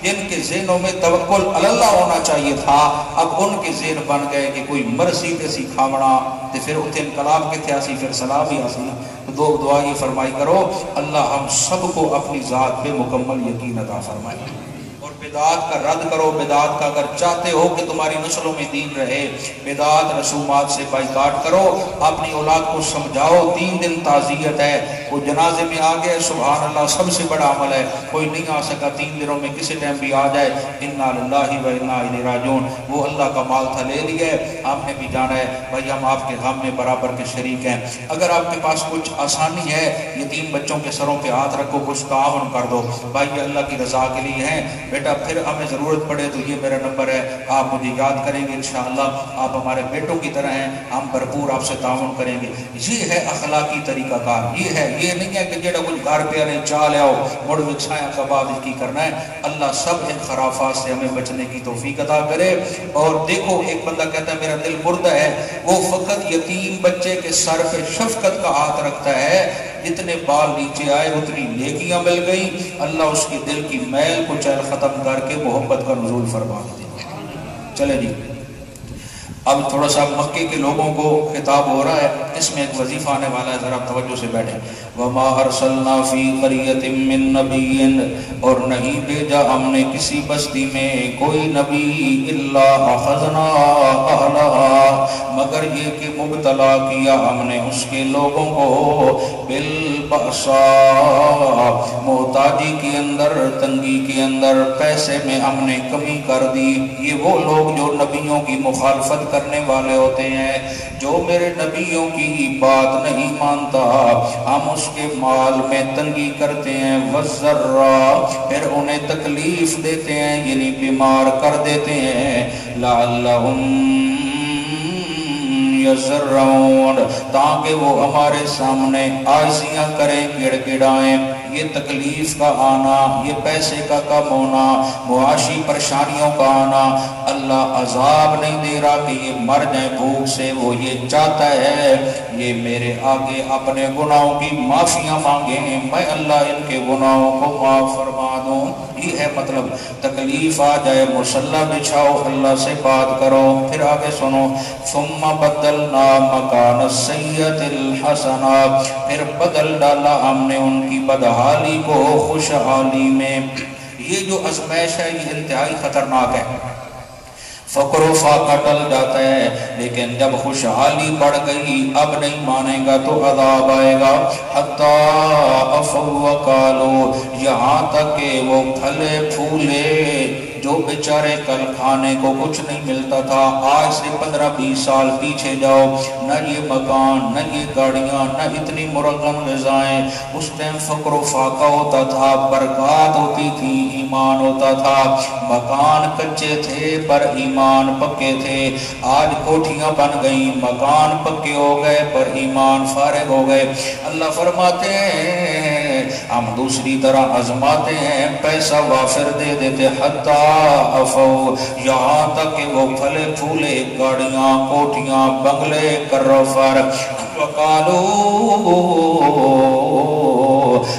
[SPEAKER 1] جن کے ذہنوں میں توکل اللہ ہونا چاہیے تھا، اب ان کے ذہن بن گئے کہ کوئی مرسی تے سی کھامنا تے پھر اتنے انقلاب کے تھے آسی، پھر سلام ہی آسی۔ تو دعا یہ فرمائی کرو اللہ ہم سب کو اپنی ذات پہ مکمل یقین عطا فرمائے، اور بدعات کا رد کرو۔ بدعات کا اگر چاہتے ہو کہ تمہاری نسلوں میں دین رہے، بدعات رسومات سے بائیکاٹ کرو، اپنی اولاد کو سمجھاؤ 3 دن تعزیت ہے، وہ جنازے میں آ گئے سبحان اللہ سب سے بڑا عمل ہے، کوئی نہیں آ سکا 3 دنوں میں کسی ٹائم بھی آ جائے، انا للہ و انا الیہ راجعون۔ وہ اللہ کا مال تھا لے لیا ہے، ہم نے بھی جانا ہے بھائی، ہم آپ کے غم میں برابر کے شریک ہیں۔ اگر آپ کے پاس کچھ آسانی ہے، یتیم بچوں کے سروں پہ ہاتھ رکھو، کچھ تعاون کر دو بھائی، یہ اللہ کی رضا کے لیے ہیں۔ بیٹا جب پھر ہمیں ضرورت پڑے تو یہ میرا نمبر ہے، آپ مجھے یاد کریں گے انشاءاللہ، آپ ہمارے بیٹوں کی طرح ہیں، ہم بھرپور آپ سے تعاون کریں گے۔ یہ ہے اخلاقی طریقہ کار، یہ ہے، یہ نہیں ہے کہ جڑا کچھ گھر پہ آنے چاہ لے آؤ مڑ وچھایا کا بعد کی کرنا ہے۔ اللہ سب ان خرافات سے ہمیں بچنے کی توفیق عطا کرے۔ اور دیکھو ایک بندہ کہتا ہے میرا دل مردہ ہے، وہ فقط یتیم بچے کے سر پہ شفقت کا ہاتھ رکھتا ہے، جتنے بال نیچے آئے اتنی نیکیاں مل گئی، اللہ اس کے دل کی میل کو چل ختم کر کے محبت کا نزول فرما دے۔ چلے جی، اب تھوڑا سا مکے کے لوگوں کو خطاب ہو رہا ہے، اس میں ایک وظیفہ آنے والا ہے، ذرا توجہ سے بیٹھیں۔ وَمَا أَرْسَلْنَا فِي قَرْيَةٍ مِّن نَّبِيٍّ، اور نہیں بھیجا ہم نے کسی بستی میں کوئی نبی، إِلَّا أَخَذْنَا أَهْلَهَا، مگر یہ کہ مبتلا کیا ہم نے اس کے لوگوں کو، بالبأساء، محتاجی کے اندر، تنگی کے اندر، پیسے میں ہم نے کمی کر دی۔ یہ وہ لوگ جو نبیوں کی مخالفت کرنے والے ہوتے ہیں، جو میرے نبیوں کی بات نہیں مانتا، ہم اس کے مال میں تنگی کرتے ہیں، وَالضَّرَّا، پھر انہیں تکلیف دیتے ہیں، یعنی بیمار کر دیتے ہیں، لَعَلَّهُمْ یضرعون، تاکہ وہ ہمارے سامنے عاجزیاں کریں، گڑ گڑائیں۔ یہ تکلیف کا آنا، یہ پیسے کا کم ہونا، معاشی پریشانیوں کا آنا، اللہ عذاب نہیں دے رہا کہ یہ مر جائیں بھوک سے، وہ یہ چاہتا ہے یہ میرے آگے اپنے گناہوں کی معافیاں مانگیں، میں اللہ ان کے گناہوں کو معاف فرما دوں۔ یہ ہے مطلب، تکلیف آ جائے مصلی بچھاؤ، اللہ سے بات کرو۔ پھر آگے سنو، ثم بدلنا مکان السیئۃ الحسنہ، پھر بدل ڈالا ہم نے ان کی بدحالی کو خوشحالی میں۔ یہ جو ازمائش ہے یہ انتہائی خطرناک ہے، فقر و فاقہ ٹل جاتا ہے، لیکن جب خوشحالی بڑھ گئی اب نہیں مانے گا تو عذاب آئے گا۔ حتی عفوا وقالوا، یہاں تک کہ وہ پھلے پھولے، جو بیچارے کل کھانے کو کچھ نہیں ملتا تھا، آج سے 15-20 سال پیچھے جاؤ، نہ یہ مکان، نہ یہ گاڑیاں، نہ اتنی مرغم غذائیں، اس ٹائم فقر و فاقہ ہوتا تھا، برکات ہوتی تھی، ایمان ہوتا تھا، مکان کچے تھے پر ایمان پکے تھے۔ آج کوٹھیاں بن گئیں، مکان پکے ہو گئے پر ایمان فارغ ہو گئے۔ اللہ فرماتے ہیں ہم دوسری طرح آزماتے ہیں، پیسہ وافر دے دیتے، حتی عفو، یہاں تک کہ وہ پھلے پھولے، گاڑیاں، کوٹھیاں، بنگلے، کروفر، وقالو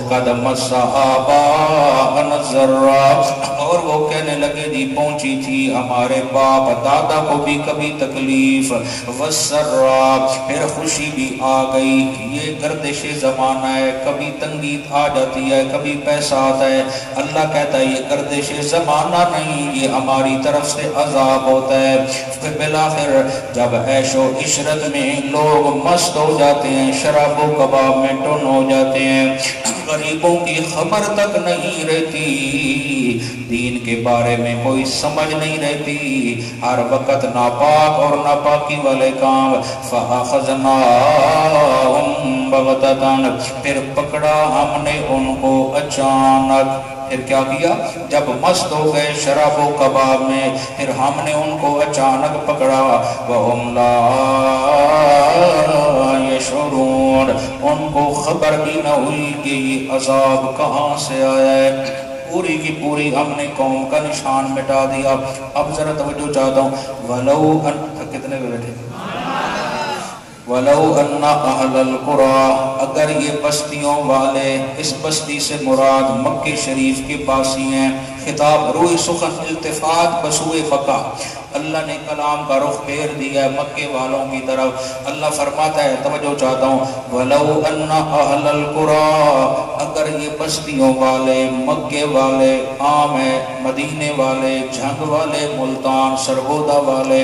[SPEAKER 1] قد مس آباءنا الضراء، اور وہ کہنے لگے جی پہنچی تھی ہمارے باپ دادا کو بھی کبھی تکلیف، والسراء، پھر خوشی بھی آ گئی۔ یہ گردش زمانہ ہے، کبھی تنگی آ جاتی ہے، کبھی پیسہ آتا ہے، اللہ کہتا ہے یہ گردش زمانہ نہیں، یہ ہماری طرف سے عذاب ہوتا ہے۔ پھر بالآخر جب عیش و عشرت میں لوگ مست ہو جاتے ہیں، شراب و کباب میں ٹن ہو جاتے ہیں، غریبوں کی خبر تک نہیں رہتی، دین کے بارے میں کوئی سمجھ نہیں رہتی، ہر وقت ناپاک اور ناپاکی والے کام، فَأَخَذْنَاهُمْ بَغْتَةً، پھر پکڑا ہم نے ان کو اچانک۔ پھر کیا کیا؟ جب مست ہو گئے شراب و کباب میں، پھر ہم نے ان کو اچانک پکڑا، وَهُمْ لَا يَشْعُرُونَ، ان کو خبر بھی نہ ہوئی کہ یہ عذاب کہاں سے آیا ہے۔ پوری کی پوری ہم نے قوم کا نشان مٹا دیا۔ اب ذرا توجہ چاہتا ہوں، وَلَوْ أَنْ، کتنے پہ بیٹھے؟ وَلَوْ أَنَّ أَهْلَ الْقُرَىٰ، اگر یہ بستیوں والے، اس بستی سے مراد مکہ شریف کے باسی ہیں، خطاب روح سخن التفات بسوئے مکہ، اللہ نے کلام کا رخ پھیر دیا ہے مکے والوں کی طرف۔ اللہ فرماتا ہے، توجہ چاہتا ہوں، وَلَوْ أَنَّ أَهْلَ الْقُرَىٰ، اگر یہ بستیوں والے، مکے والے، عام ہے، مدینے والے، جھنگ والے، ملتان، سرگودا والے،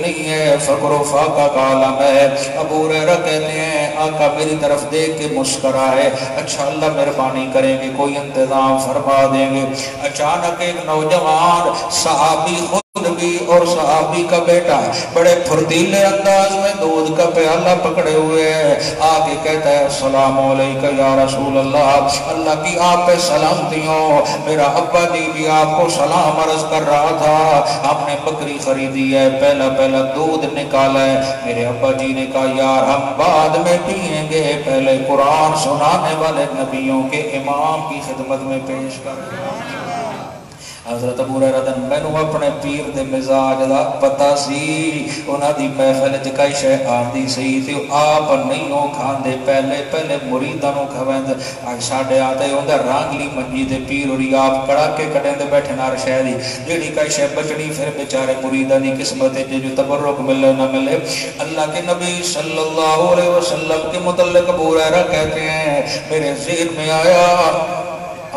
[SPEAKER 1] نہیں ہے، فقر و فاقہ کا عالم ہے۔ ابو ہریرہ کہتے ہیں آقا میری طرف دیکھ کے مسکرائے، اچھا اللہ مہربانی کریں گے کوئی انتظام فرما دیں گے۔ اچانک ایک نوجوان صحابی خود بھی اور صحابی کا بیٹا بڑے پھرتیلے انداز میں دودھ کا پیالہ پکڑے ہوئے ہیں، آگے کہتا ہے السلام علیکم یا رسول اللہ، اللہ کی آپ پہ سلامتی ہو، میرا ابا جی بھی آپ کو سلام عرض کر رہا تھا، ہم نے بکری خریدی ہے، پہلا پہلا دودھ نکالا ہے۔ میرے ابا جی نے کہا یار ہم بعد میں پئیں گے، پہلے قرآن سنانے والے نبیوں کے امام کی خدمت میں پیش کر۔ حضرت ابو ہریرہ دن مینو اپنے پیر دے مزاج دا پتہ سی، انہاں دی محفل وچ کئی شے آندی سی تے آپ نہیں او کھاندے، پہلے پہلے مریداں نوں کھویندے، اج ساڈے آتے ہوندا رانگلی منجی تے پیر ہوری آپ کڑا کے کڈیندے بیٹھے نار شے دی، جیڑی کئی شے بچڑی پھر بیچارے مریداں دی قسمت تے جو تبرک ملے نہ ملے۔ اللہ کے نبی صلی اللہ علیہ وسلم کے متعلق ابو ہریرہ کہتے ہیں میرے ذہن میں آیا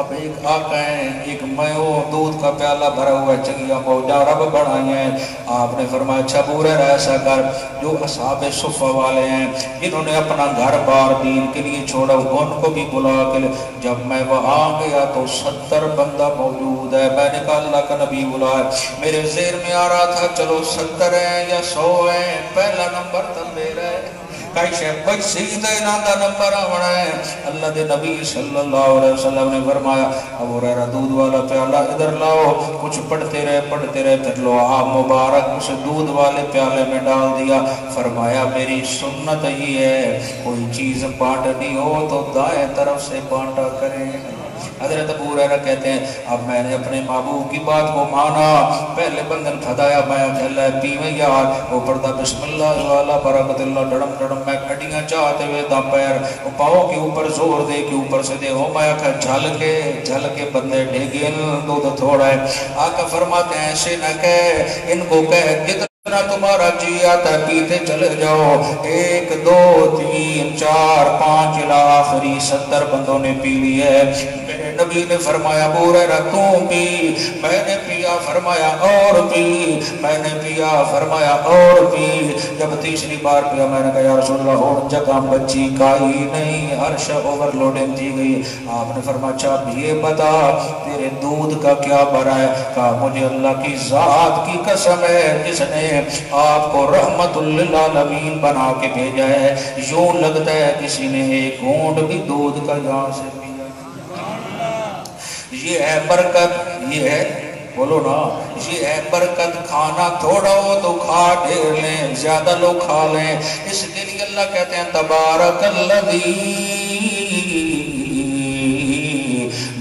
[SPEAKER 1] اب ایک آقا ہیں، ایک میں وہ دودھ کا پیالہ بھرا ہوا چنگیاں موجہ رب بڑھائی ہیں، آپ نے فرمایا اچھا ابو ہریرہ ایسا کر، جو اصحاب صفہ والے ہیں جنہوں نے اپنا گھر بار دین کے لیے چھوڑا ان کو بھی بلا کے لے۔ جب میں وہاں گیا تو 70 بندہ موجود ہے، میں نے کہا اللہ کا نبی بلائے، میرے ذہن میں آ رہا تھا چلو 70 ہیں یا 100 ہیں، پہلا نمبر تو میرا ہے، کئی شے بچ سیدھے نادا نمبر آوڑا ہے۔ اللہ دے نبی صلی اللہ علیہ وسلم نے فرمایا ابو ہریرہ دودھ والا پیالہ ادھر لاؤ، کچھ پڑھتے رہے پھر لو آپ مبارک اس دودھ والے پیالے میں ڈال دیا، فرمایا میری سنت ہی ہے کوئی چیز بانٹنی ہو تو دائیں طرف سے بانٹا کریں۔ حضرت ابو ہریرہ کہتے ہیں اب میں نے اپنے محبوب کی بات کو مانا، پہلے بندن پھدایا میں اللہ پیویں یار اوپر دا بسم اللہ والا برکت اللہ ڈڑم ڈڑم میں کھڑیاں چاہتے ہوئے دا پیر پاؤں کے اوپر زور دے کے اوپر سے دے ہو میں آکھا جھل کے بندے ڈھیگل دودھ تھوڑا ہے۔ آقا فرماتے ہیں ایسے نہ کہہ، ان کو کہہ جتنا تمہارا جی آتا ہے پیتے چلے جاؤ، 1 2 3 4 5 آخری 70 بندوں نے پی لی ہے۔ میرے نبی نے فرمایا ابو ہریرہ تم پی، میں نے پیا، فرمایا اور پی، میں نے پیا، فرمایا اور پی۔ جب تیسری بار پیا میں نے کہا یا رسول اللہ اور جگہ بچی کائی نہیں، ہر شے اوور لوڈنگ تھی گئی۔ آپ نے فرمایا اچھا اب یہ بتا تیرے دودھ کا کیا بھرا ہے؟ کہا مجھے اللہ کی ذات کی قسم ہے جس نے آپ کو رحمت للعالمین بنا کے بھیجا ہے، یوں لگتا ہے کسی نے ایک گھونٹ بھی دودھ کا یہاں سے پیا۔ یہ ہے برکت، یہ ہے بولو نا، یہ ہے برکت۔ کھانا تھوڑا ہو تو کھا ڈھیر لیں، زیادہ لوگ کھا لیں، اس کے لیے اللہ کہتے ہیں تبارک الذی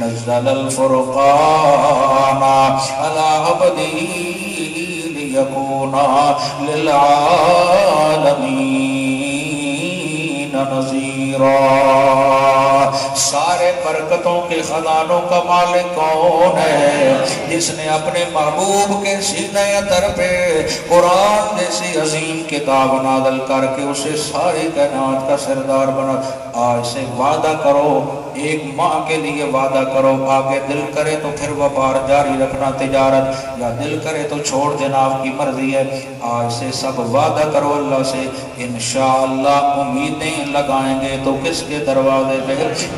[SPEAKER 1] نزل الفرقان علی عبدہ لیکون للعالمین نذیرا۔ سارے برکتوں کے خزانوں کا مالک کون ہے؟ جس نے اپنے محبوب کے سینہ اطہر پہ قرآن جیسی عظیم کتاب نازل کر کے اسے ساری کائنات کا سردار بنا۔ آج سے وعدہ کرو، ایک ماہ کے لیے وعدہ کرو، آگے دل کرے تو پھر وپار جاری رکھنا تجارت، یا دل کرے تو چھوڑ دینا آپ کی مرضی ہے۔ آج سے سب وعدہ کرو اللہ سے، انشاءاللہ امیدیں لگائیں گے تو کس کے دروازے پہ؟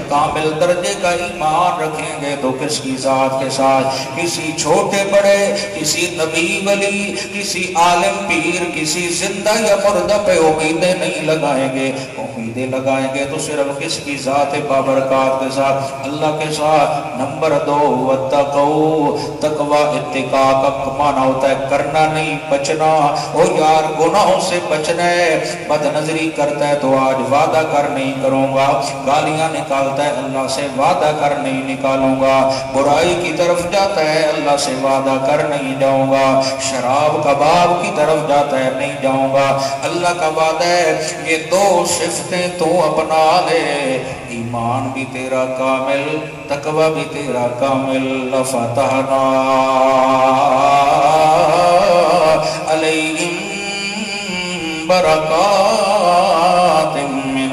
[SPEAKER 1] کامل درجے کا ایمان رکھیں گے تو کس کی ذات کے ساتھ؟ کسی چھوٹے بڑے، کسی نبی ولی، کسی عالم پیر، کسی زندہ یا مردہ پہ امیدیں نہیں لگائیں گے، امیدیں لگائیں گے تو صرف کس کی ذات بابرکات کے ساتھ؟ اللہ کے ساتھ۔ نمبر 2 واتقوا، تقوی اتقاء کا معنی ہوتا ہے کرنا نہیں بچنا۔ او یار گناہوں سے بچنا ہے، بد نظری کرتا ہے تو آج وعدہ کر نہیں کروں گا، گالیاں نکالتا ہے اللہ سے وعدہ کر نہیں نکالوں گا، برائی کی طرف جاتا ہے اللہ سے وعدہ کر نہیں جاؤں گا، شراب کباب کی طرف جاتا ہے نہیں جاؤں گا۔ اللہ کا وعدہ ہے یہ 2 صفتیں تو اپنا لے، ایمان بھی تیرا کامل، تقوی بھی تیرا کامل، لفتحنا علیہم برکات من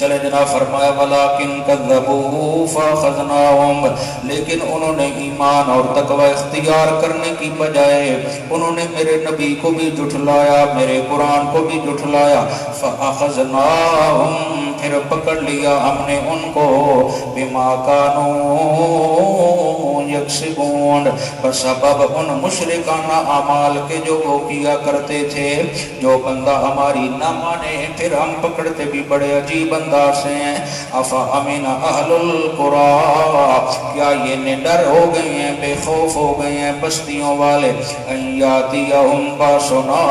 [SPEAKER 1] چلے جناب فرمایا ولیکن کذبوا فاخذناہم، لیکن انہوں نے ایمان اور تقوی اختیار کرنے کی بجائے انہوں نے میرے نبی کو بھی جھٹلایا، میرے قرآن کو بھی جھٹلایا، فاخذناہم، پھر پکڑ لیا ہم نے ان کو، بما کانوا یکسبون، بسبب ان مشرکانہ اعمال کے جو وہ کیا کرتے تھے۔ جو بندہ ہماری نہ مانے پھر ہم پکڑتے بھی بڑے عجیب انداز سے ہیں۔ افا امین اہل القرى، کیا یہ نڈر ہو گئے ہیں، بے خوف ہو گئے ہیں بستیوں والے، ان یاتیہم باسنا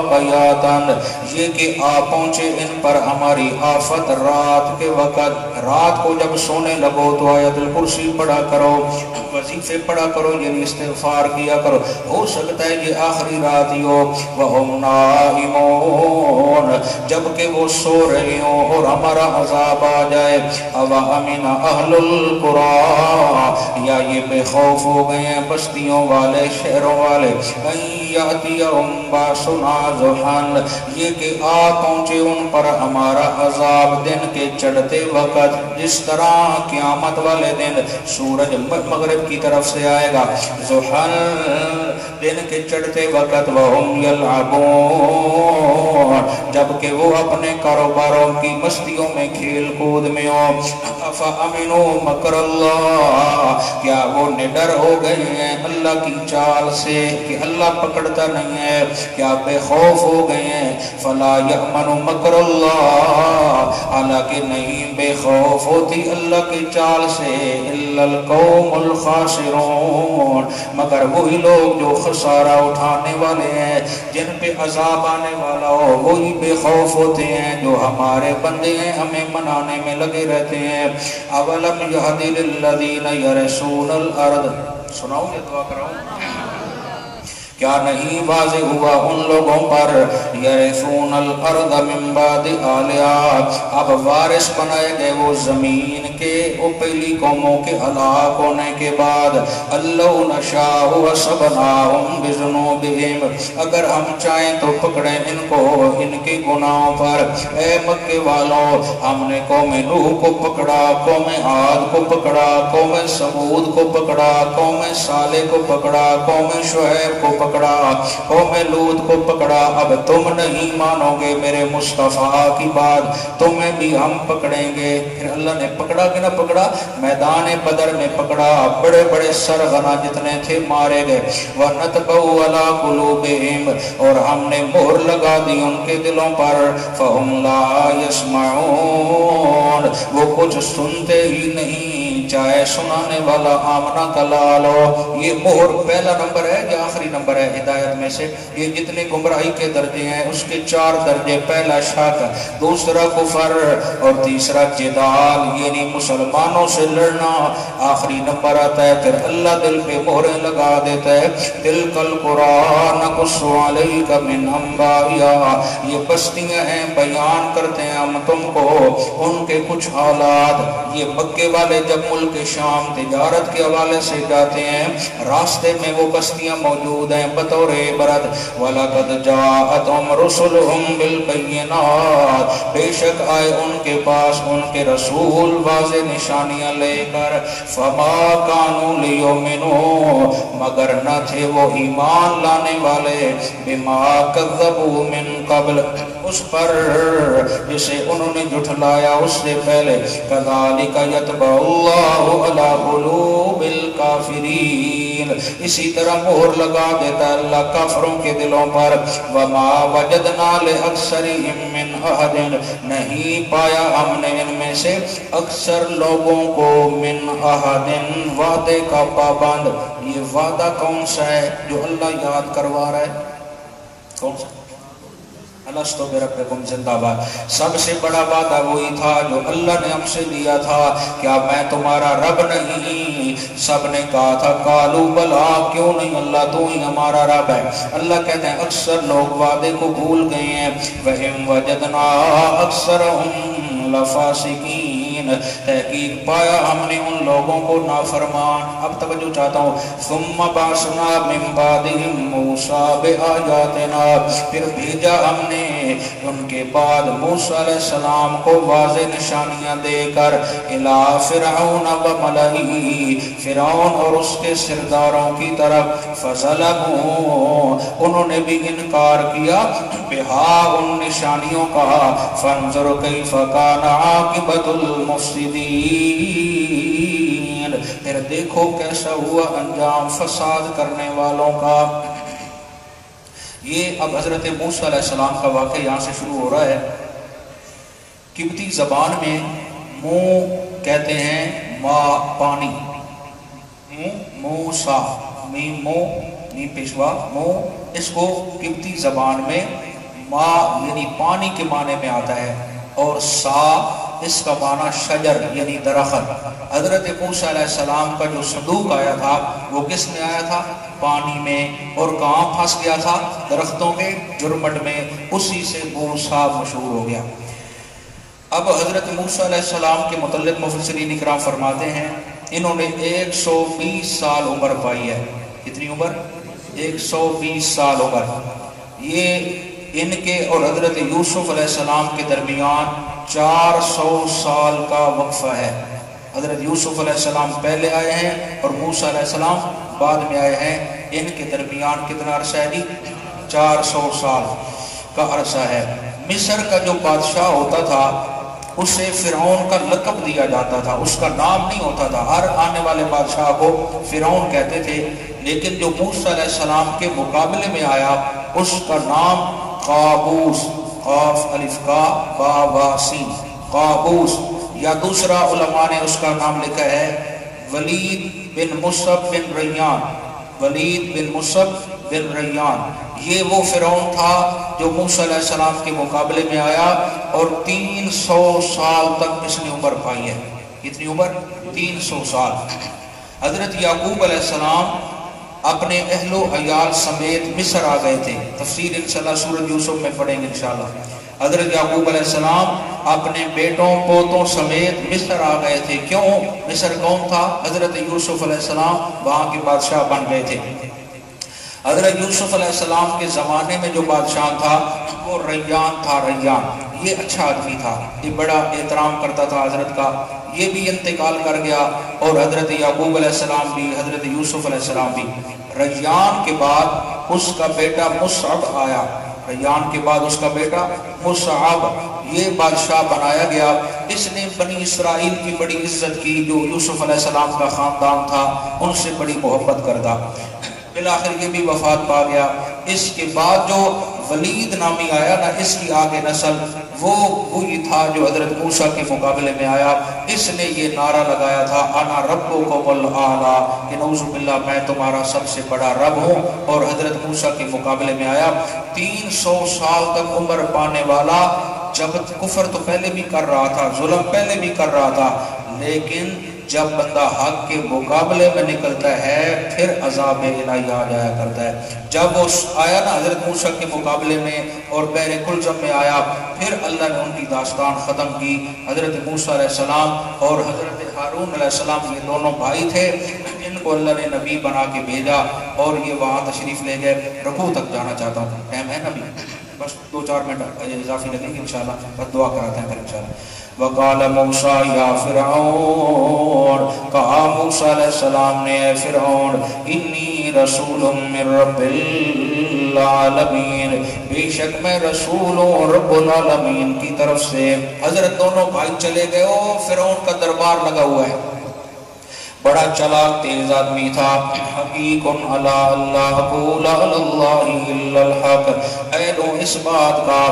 [SPEAKER 1] بیاتن، یہ کہ آ پہنچے ان پر ہماری آفت رات کے وقت۔ رات کو جب سونے لگو تو آیت الکرسی پڑھا کرو، وظیفے پڑھا کرو، یعنی استغفار کیا کرو، ہو سکتا ہے یہ آخری رات ہی ہو۔ وَهُمْ نَائِمُونَ، جبکہ وہ سو رہے ہوں اور ہمارا عذاب آ جائے۔ أَوَأَمِنَ أَهْلُ الْقُرَىٰ، یا یہ بے خوف ہو گئے ہیں بستیوں والے، شہروں والے، أَن يَأْتِيَهُمْ بَأْسُنَا ضُحًى، یہ کہ آ پہنچے ان پر ہمارا عذاب دن کے چڑھتے وقت، جس طرح قیامت والے دن سورج مغرب کی طرف سے آئے گا، ضحًى، دن کے چڑھتے وقت، وَهُمْ يَلْعَبُونَ، جبکہ وہ اپنے کاروباروں کی مستیوں میں کھیل کود میں ہوں۔ أَفَأَمِنُوا مَكْرَ اللَّهِ، کیا وہ نڈر ہو گئے ہیں اللہ کی چال سے کہ اللہ پکڑتا نہیں ہے، کیا بے خوف ہو گئے ہیں؟ فَلَا يَأْمَنُ مَكْرَ اللَّهِ، حالانکہ نہیں بے خوف ہوتی اللہ کی چال سے، إِلَّا الْقَوْمُ الْخَاسِرُونَ، مگر وہی لوگ جو خسارہ اٹھانے والے ہیں، جن پہ عذاب آنے والا ہو، وہی بے خوف ہوتے ہیں۔ جو ہمارے بندے ہیں ہمیں منانے میں لگے رہتے ہیں۔ اولم یہدی للذین یرثون الارض، سناؤ یہ دعا کراؤں، کیا نہیں واضح ہوا ان لوگوں پر، یرثون الارض من بعد اہلہا، اب وارث بنائے گئے وہ زمین کے، وہ پہلی قوموں کے ہلاک ہونے کے بعد۔ اللَّوْ نَشَاءُ وَصَبْنَاهُمْ بِذُنُوبِهِمْ، اگر ہم چاہیں تو پکڑیں ان کو ان کے گناہوں پر۔ اے مکے والوں، ہم نے قوم نوح کو پکڑا، قوم عاد کو پکڑا، قوم سمود کو پکڑا، قوم صالح کو پکڑا، قوم شعیب کو پکڑا، قوم لوط کو پکڑا۔ اب تم نہیں مانو گے میرے مصطفیٰ کی بات، تمہیں بھی ہم پکڑیں گے۔ پھر اللہ نے پکڑا کہ نہ پکڑا؟ میدان بدر میں پکڑا، بڑے بڑے سرغنہ جتنے تھے مارے گئے۔ وَنَتْبَوْا عَلَىٰ قُلُوبِهِمْ، اور ہم نے مہر لگا دی ان کے دلوں پر، فَهُمْ لَا يَسْمَعُونَ، وہ کچھ سنتے ہی نہیں، چاہے سنانے والا آمنہ کا لال ہو۔ یہ مہر پہلا نمبر ہے یا آخری نمبر ہے ہدایت میں سے؟ یہ جتنے گمراہی کے درجے ہیں اس کے 4 درجے، پہلا شک، دوسرا کفر، اور تیسرا جدال یعنی مسلمانوں سے لڑنا، آخری نمبر آتا ہے پھر اللہ دل پہ مہریں لگا دیتا ہے۔ تِلْكَ الْقُرَىٰ نَقُصُّ عَلَيْكَ مِنْ أَنْبَائِهَا، یہ بستیاں ہیں بیان کرتے ہیں ہم تم کو ان کے کچھ حالات۔ یہ مکے والے جب ملک شام تجارت کے حوالے سے جاتے ہیں، راستے میں وہ بستیاں موجود ہیں بطور عبرت۔ وَلَقَدْ جَاءَتْهُمْ رُسُلُهُمْ بِالْبَيِّنَاتِ، بے شک آئے ان کے پاس ان کے رسول واضح نشانیاں لے کر، فَمَا كَانُوا لِيُؤْمِنُوا، مگر نہ تھے وہ ایمان لانے والے، بِمَا كَذَّبُوا مِن قَبْلُ، اس پر جسے انہوں نے جھٹلایا اس سے پہلے۔ كَذَلِكَ يَطْبَعُ اللَّهُ عَلَىٰ قُلُوبِ الْكَافِرِينَ، اسی طرح مہر لگا دیتا ہے اللہ کافروں کے دلوں پر۔ وَمَا وَجَدْنَا لِأَكْثَرِهِم مِّنْ أَحَدٍ، نہیں پایا ہم نے ان میں سے اکثر لوگوں کو، مِّنْ أَحَدٍ، وعدے کا پابند۔ یہ وعدہ کون سا ہے جو اللہ یاد کروا رہا ہے؟ کون سا؟ الستو بربکم زندہ باد، سب سے بڑا وعدہ وہی تھا جو اللہ نے ہم سے لیا تھا، کیا میں تمہارا رب نہیں؟ سب نے کہا تھا قالوا بلا، کیوں نہیں اللہ تو ہی ہمارا رب ہے۔ اللہ کہتے ہیں اکثر لوگ وعدے کو بھول گئے ہیں۔ وَإِن وَجَدْنَا أَكْثَرَهُمْ لَفَاسِقِينَ، تحقیق پایا ہم نے ان لوگوں کو نافرمان۔ اب توجہ چاہتا ہوں۔ ثُمَّ بَعَثْنَا مِن بَعْدِهِم مُوسَىٰ بِآيَاتِنَا، پھر بھیجا ہم نے ان کے بعد موسیٰ علیہ السلام کو واضح نشانیاں دے کر الی فرعون و ملئہ، فرعون اور اس کے سرداروں کی طرف، فظلموا، انہوں نے بھی انکار کیا، بہا ان نشانیوں کا، فانظر کیف کان عاقبۃ المفسدین، پھر دیکھو کیسا ہوا انجام فساد کرنے والوں کا۔ یہ اب حضرت موسیٰ علیہ السلام کا واقعہ یہاں سے شروع ہو رہا ہے۔ قبطی زبان میں منہ کہتے ہیں ما پانی، موسیٰ، میم مو نیم پیشوا مو، اس کو قبطی زبان میں ما یعنی پانی کے معنی میں آتا ہے، اور سا اس کا معنی شجر یعنی درخت۔ حضرت موسیٰ علیہ السلام کا جو صندوق آیا تھا وہ کس میں آیا تھا؟ پانی میں، اور کہاں پھنس گیا تھا؟ درختوں کے جرمٹ میں، اسی سے موسیٰ مشہور ہو گیا۔ اب حضرت موسیٰ علیہ السلام کے متعلق مفسرین اکرام فرماتے ہیں انہوں نے 120 سال عمر پائی ہے۔ کتنی عمر؟ 120 سال عمر۔ یہ ان کے اور حضرت یوسف علیہ السلام کے درمیان 400 سال کا وقفہ ہے۔ حضرت یوسف علیہ السلام پہلے آئے ہیں اور موسیٰ علیہ السلام بعد میں آئے ہیں، ان کے درمیان کتنا عرصہ ہے جی؟ 400 سال کا عرصہ ہے۔ مصر کا جو بادشاہ ہوتا تھا اسے فرعون کا لقب دیا جاتا تھا، اس کا نام نہیں ہوتا تھا، ہر آنے والے بادشاہ کو فرعون کہتے تھے، لیکن جو موسیٰ علیہ السلام کے مقابلے میں آیا اس کا نام قابوس، قاف الف کا با وا سین، قابوس، یا دوسرا علماء نے اس کا نام لکھا ہے ولید بن مصعب بن ریان، ولید بن مصعب بن ریان۔ یہ وہ فرعون تھا جو موسیٰ علیہ السلام کے مقابلے میں آیا، اور 300 سال تک اس نے عمر پائی ہے۔ کتنی عمر؟ 300 سال۔ حضرت یعقوب علیہ السلام اپنے اہل و عیال سمیت مصر آ گئے تھے، تفسیر انشاءاللہ سورۃ یوسف میں پڑھیں گے انشاءاللہ۔ حضرت یعقوب علیہ السلام اپنے بیٹوں پوتوں سمیت مصر آ گئے تھے۔ کیوں؟ مصر کون تھا؟ حضرت یوسف علیہ السلام وہاں کے بادشاہ بن گئے تھے۔ حضرت یوسف علیہ السلام کے زمانے میں جو بادشاہ تھا وہ ریان تھا، ریان۔ یہ اچھا آدمی تھا، یہ بڑا احترام کرتا تھا حضرت کا۔ یہ بھی انتقال کر گیا، اور حضرت یعقوب علیہ السلام بھی، حضرت یوسف علیہ السلام بھی۔ ریان کے بعد اس کا بیٹا مصعب آیا، ریان کے بعد اس کا بیٹا مصعب، یہ بادشاہ بنایا گیا۔ اس نے بنی اسرائیل کی بڑی عزت کی، جو یوسف علیہ السلام کا خاندان تھا ان سے بڑی محبت کرتا۔ بالآخر یہ بھی وفات پا گیا۔ اس کے بعد جو ولید نامی آیا نا، اس کی آگے نسل، وہ وہی تھا جو حضرت موسیٰ کے مقابلے میں آیا۔ اس نے یہ نعرہ لگایا تھا انا ربکم الاعلی، کہ نعوذ باللہ میں تمہارا سب سے بڑا رب ہوں، اور حضرت موسیٰ کے مقابلے میں آیا۔ 300 سال تک عمر پانے والا، جب کفر تو پہلے بھی کر رہا تھا، ظلم پہلے بھی کر رہا تھا، لیکن جب بندہ حق کے مقابلے میں نکلتا ہے پھر عذاب الہی آ جایا کرتا ہے۔ جب وہ آیا نا حضرت موسیٰ کے مقابلے میں اور بحر کلزم میں آیا، پھر اللہ نے ان کی داستان ختم کی۔ حضرت موسیٰ علیہ السلام اور حضرت ہارون علیہ السلام، یہ دونوں بھائی تھے، ان کو اللہ نے نبی بنا کے بھیجا، اور یہ وہاں تشریف لے گئے۔ رکوع تک جانا چاہتا ہوں، ٹائم ہے نبی، بس 2-4 منٹ اضافی لگیں گے انشاءاللہ، بس دعا کراتے ہیں پھر انشاءاللہ۔ وقال موسیٰ یا فرعون، کہا موسیٰ علیہ السلام نے اے فرعون، انی رسول من رب العالمین، بے شک میں رسول ہوں رب العالمین کی طرف سے۔ حضرت دونوں بھائی چلے گئے، او فرعون کا دربار لگا ہوا ہے، بڑا چلاک تیز آدمی تھا۔ حقیق علی اللہ اقول علی اللہ الا الحق، اے لو اس بات کا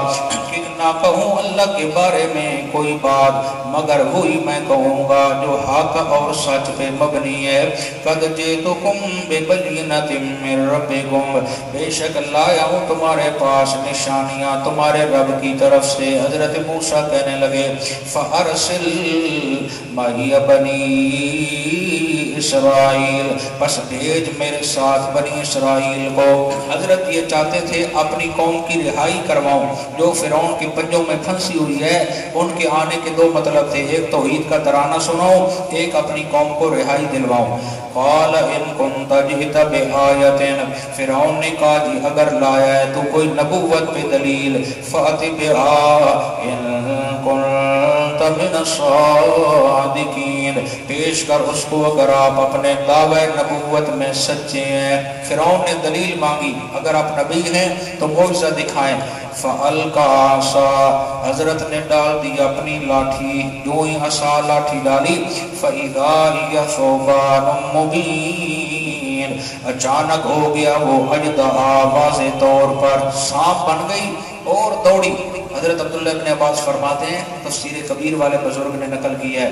[SPEAKER 1] کہ نہ کہوں اللہ کے بارے میں کوئی بات مگر وہی میں کہوں گا جو حق اور سچ پہ مبنی ہے۔ قد جئتکم ببینۃ من ربکم، بے شک لایا ہوں تمہارے پاس نشانیاں تمہارے رب کی طرف سے۔ حضرت موسیٰ کہنے لگے فارسل معی بنی اسرائیل، بس بھیج میرے ساتھ بنی اسرائیل کو۔ حضرت یہ چاہتے تھے اپنی قوم کی رہائی کرواؤں جو فرعون کے پنجوں میں پھنسی ہوئی ہے۔ ان کے آنے کے دو مطلب تھے، ایک توحید کا ترانہ سناؤں، ایک اپنی قوم کو رہائی دلواؤں۔ قال ان كنت جئت بآیۃ، فرعون نے کہا جی اگر لایا ہے تو کوئی نبوت پہ دلیل، فأت بہا ان كنت من الصادقین، پیش کر اس کو اگر آپ اپنے دعوی نبوت میں سچے ہیں۔ فرعون نے دلیل مانگی، اگر آپ نبی ہیں تو معجزہ دکھائیں۔ فَأَلْقَى عَصَاهُ، حضرت نے ڈال دی اپنی لاٹھی، جو ہی عصا لاٹھی ڈالی، فَإِذَا هِيَ ثُعْبَانٌ مُبِينٌ، اچانک ہو گیا وہ اژدہا واضح طور پر سانپ بن گئی اور دوڑی۔ حضرت عبداللہ ابن عباس فرماتے ہیں، تفسیر کبیر والے بزرگ نے نقل کیا ہے،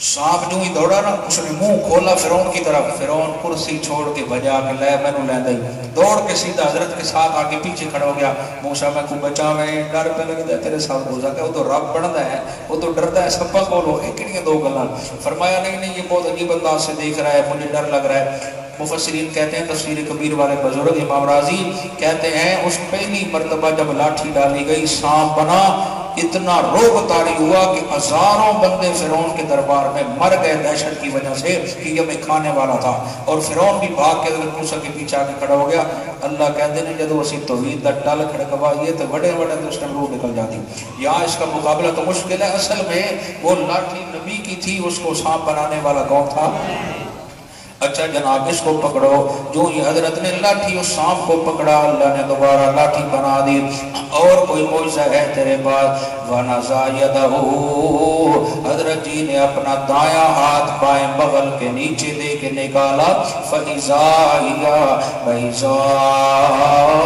[SPEAKER 1] سانپ جو ہی دوڑا نا، اس نے منہ کھولا فرعون کی طرف، فرعون کرسی چھوڑ کے بجا کے لے میں نو لے دئی، دوڑ کے سیدھا حضرت کے ساتھ آگے پیچھے کھڑا ہو گیا۔ موسیٰ میں کو بچا میں ڈر پہ لگ دے تیرے ساتھ ہو سکے، وہ تو رب بڑھتا ہے، وہ تو ڈرتا ہے سبا کولو، ایک نہیں دو گلاں۔ فرمایا نہیں یہ بہت عجیب انداز سے دیکھ رہا ہے، مجھے ڈر لگ رہا ہے۔ مفسرین کہتے ہیں، تفسیر کبیر والے بزرگ امام راضی کہتے ہیں، اس پہلی مرتبہ جب لاٹھی ڈالی گئی سانپ بنا، اتنا روب طاری ہوا کہ ہزاروں بندے فرعون کے دربار میں مر گئے دہشت کی وجہ سے کہ یہ میں کھانے والا تھا، اور فرعون بھی بھاگ کے حضرت موسیٰ کے پیچھے آ کے کھڑا ہو گیا۔ اللہ کہتے ہیں جدو اسی توحید دا ٹل کھڑکوائیے تو بڑے بڑے دوست میں روح نکل جاتی۔ یہاں اس کا مقابلہ تو مشکل ہے، اصل میں وہ لاٹھی نبی کی تھی، اس کو سانپ بنانے والا کون تھا؟ اچھا جناب اس کو پکڑو، جو ہی حضرت نے لاٹھی اس سانپ کو پکڑا، اللہ نے دوبارہ لاٹھی بنا دی۔ اور کوئی معجزہ ہے تیرے پاس؟ وَنَزَعَ يَدَهُ، حضرت جی نے اپنا دایاں ہاتھ بائیں بغل کے نیچے دے کے نکالا، فَإِذَا هِيَ بَيْضَاءُ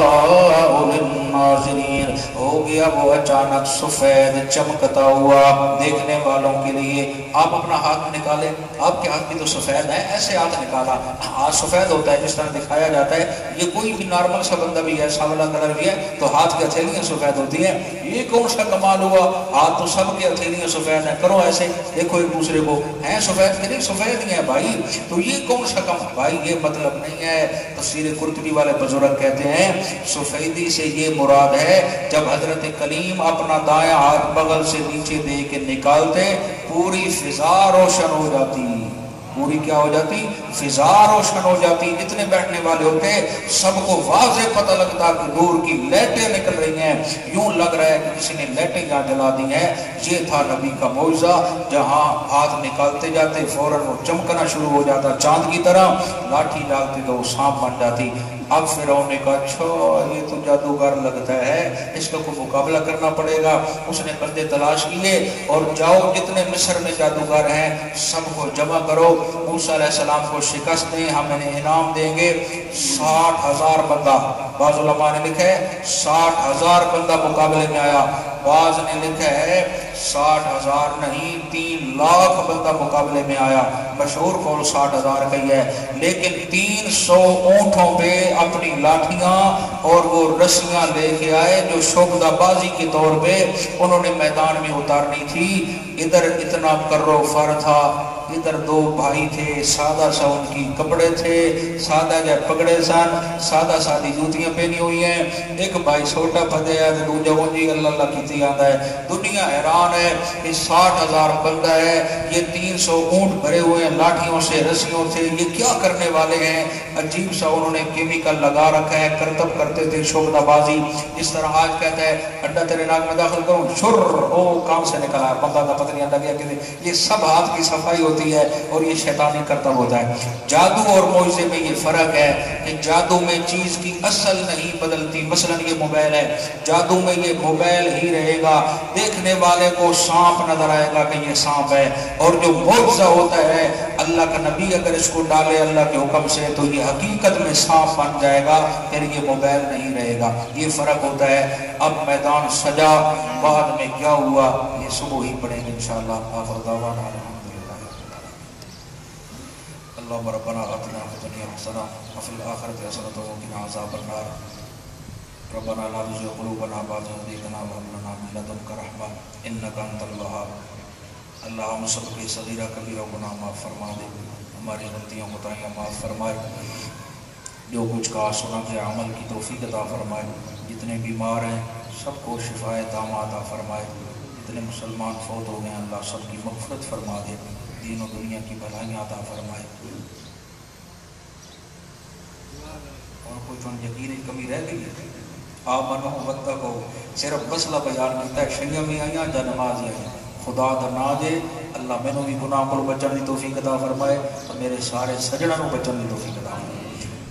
[SPEAKER 1] لِلنَّاظِرِينَ، ہو گیا وہ اچانک سفید چمکتا ہوا دیکھنے والوں کے لیے۔ آپ اپنا ہاتھ نکالیں، آپ کے ہاتھ بھی تو سفید ہے، ایسے ہاتھ نکالا، ہاتھ سفید ہوتا ہے جس طرح دکھایا جاتا ہے، یہ کوئی بھی نارمل سا بندہ بھی ہے، سانولا کلر بھی ہے تو ہاتھ کی ہتھیلیاں سفید ہوتی ہیں، یہ کون سا کمال ہوا؟ ہاتھ تو سب کی ہتھیلیاں سفید ہیں، کرو ایسے دیکھو ایک دوسرے کو، ہیں سفید کہ نہیں؟ سفید ہی ہیں بھائی، تو یہ کون سا کم؟ بھائی یہ مطلب نہیں ہے، تفسیر قرطبی والے بزرگ کہتے ہیں سفیدی سے یہ مراد ہے جب حضرت کلیم اپنا دایاں ہاتھ بغل سے نیچے دے کے نکالتے پوری فضا روشن ہو جاتی، پوری کیا ہو جاتی؟ فضا روشن ہو جاتی، جتنے بیٹھنے والے ہوتے سب کو واضح پتہ لگتا کہ دور کی لائٹیں نکل رہی ہیں، یوں لگ رہا ہے کہ کسی نے لائٹیں یہاں جلا دی ہیں۔ یہ تھا نبی کا معجزہ، جہاں ہاتھ نکالتے جاتے فوراً وہ چمکنا شروع ہو جاتا چاند کی طرح، لاٹھی ڈالتے تو وہ سانپ بن جاتی۔ اب فرعون نے کہا اچھا یہ تو جادوگر لگتا ہے، اس کا کوئی مقابلہ کرنا پڑے گا۔ اس نے بندے تلاش کیے اور جاؤ جتنے مصر میں جادوگر ہیں سب کو جمع کرو، موسیٰ علیہ السلام کو شکست دیں، ہم انہیں انعام دیں گے۔ 60,000 بندہ، بعض علماء نے لکھا ہے 60,000 بندہ مقابلے میں آیا، بعض نے لکھا ہے 60,000 نہیں 3 لاکھ بندہ مقابلے میں آیا، مشہور قول 60,000 کا ہی ہے، لیکن 300 اونٹوں پہ اپنی لاٹھیاں اور وہ رسیاں لے کے آئے جو شعبدہ بازی کے طور پہ انہوں نے میدان میں اتارنی تھی۔ ادھر اتنا کرو فر تھا، ادھر 2 بھائی تھے، سادہ سا ان کی کپڑے تھے، سادہ جا پگڑے سن، سادہ سادی جوتیاں پہنی ہوئی ہیں، ایک بھائی چھوٹا پھدے ہے تو دوجہ اونجی اللہ اللہ کیتی آتا ہے۔ دنیا حیران ہے کہ 60,000 بندہ ہے، یہ 300 اونٹ بھرے ہوئے ہیں لاٹھیوں سے رسیوں سے، یہ کیا کرنے والے ہیں؟ عجیب سا انہوں نے کیمیکل لگا رکھا ہے، کرتب کرتے تھے شعبدہ بازی، جس طرح آج کہتا ہے انڈا تیرے ناک میں داخل کروں، شر او کام سے نکلا ہے، بندہ کا پتہ نہیں انڈا گیا کہ یہ سب ہاتھ کی صفائی ہوتی ہے اور یہ شیطانی کرتب ہوتا ہے۔ جادو اور معجزے میں یہ فرق ہے کہ جادو میں چیز کی اصل نہیں بدلتی، مثلا یہ موبائل ہے، جادو میں یہ موبائل ہی رہے گا، دیکھنے والے کو سانپ نظر آئے گا کہ یہ سانپ ہے، اور جو معجزہ ہوتا ہے اللہ کا نبی اگر اس کو ڈالے اللہ کے حکم سے تو یہ حقیقت میں سانپ بن جائے گا، پھر یہ موبائل نہیں رہے گا، یہ فرق ہوتا ہے۔ اب میدان سجا، بعد میں کیا ہوا یہ صبح ہی پڑھیں گے انشاءاللہ۔ آخر دعوانا الحمدللہ اللہم ربنا آتنا فی الدنیا حسنہ وفی الآخرۃ حسنۃ وقنا عذاب النار ربنا لا تزغ قلوبنا بعد إذ هديتنا وهب لنا من لدنک رحمہ انک انت الوہاب۔ اللہ ہم سب کے صغیرہ کبیرہ گناہ معاف فرما دے، ہماری غلطیوں کوتاہیاں معاف فرمائے، جو کچھ کہا سنا کے عمل کی توفیق عطا فرمائے، جتنے بیمار ہیں سب کو شفائے تامہ عطا فرمائے، جتنے مسلمان فوت ہو گئے ہیں اللہ سب کی مغفرت فرما دے، دین و دنیا کی بھلائیاں عطا فرمائے۔ اور کوئی چون یقین کی کمی رہ گئی ہے؟ آپ منو وقت کو صرف مسئلہ بیان کیتا ہے، شریعہ میں آئیاں جا نماز آئیاں، خدا دا نا دے اللہ میں نو بھی گناہ کو بچن دی توفیق عطا فرمائے، اور میرے سارے سجنوں کو بچن دی توفیق عطا فرمائے۔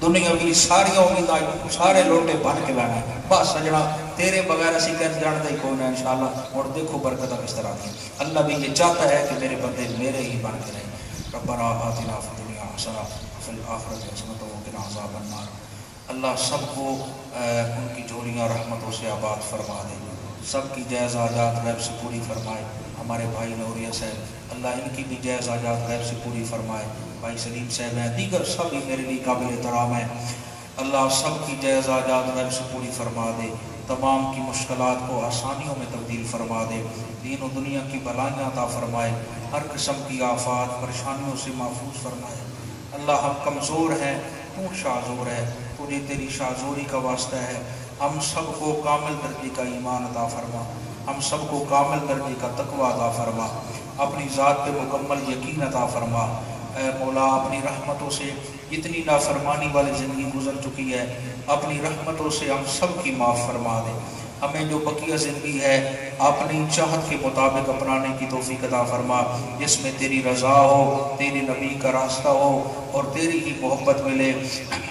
[SPEAKER 1] دنیا کی ساری امیداں سارے لوٹے بن کے لانا ہے، بس سجنا تیرے بغیر اسی کہنے جان دے کوئی نہ انشاءاللہ۔ اور دیکھو برکتہ کس طرح دی، اللہ بھی یہ چاہتا ہے کہ میرے بندے میرے ہی بن کے رہیں۔ ربنا آتنا فی الدنیا حسنہ وفی الآخرۃ حسنۃ وقنا عذاب النار۔ اللہ سب کو ان کی جھولیاں رحمتوں سے آباد فرما دے، سب کی جائز حاجات غیب سے پوری فرمائے۔ ہمارے بھائی نوریہ صاحب اللہ ان کی بھی جائز حاجات غیب سے پوری فرمائے، بھائی سلیم صاحب ہیں، دیگر سب ہی میرے لیے قابل احترام ہیں، اللہ سب کی جائز حاجات غیب سے پوری فرما دے، تمام کی مشکلات کو آسانیوں میں تبدیل فرما دے، دین و دنیا کی بھلائیاں عطا فرمائے، ہر قسم کی آفات پریشانیوں سے محفوظ فرمائے۔ اللہ ہم کمزور ہیں، تو شاذور ہے، تجھے تیری شاذوری کا واسطہ ہے، ہم سب کو کامل درجے کا ایمان عطا فرما، ہم سب کو کامل درجے کا تقوی عطا فرما، اپنی ذات پہ مکمل یقین عطا فرما۔ اے مولا اپنی رحمتوں سے جتنی نافرمانی والی زندگی گزر چکی ہے اپنی رحمتوں سے ہم سب کی معاف فرما دے، ہمیں جو بقیہ زندگی ہے اپنی چاہت کے مطابق اپنانے کی توفیق عطا فرما، جس میں تیری رضا ہو، تیری نبی کا راستہ ہو اور تیری ہی محبت ملے۔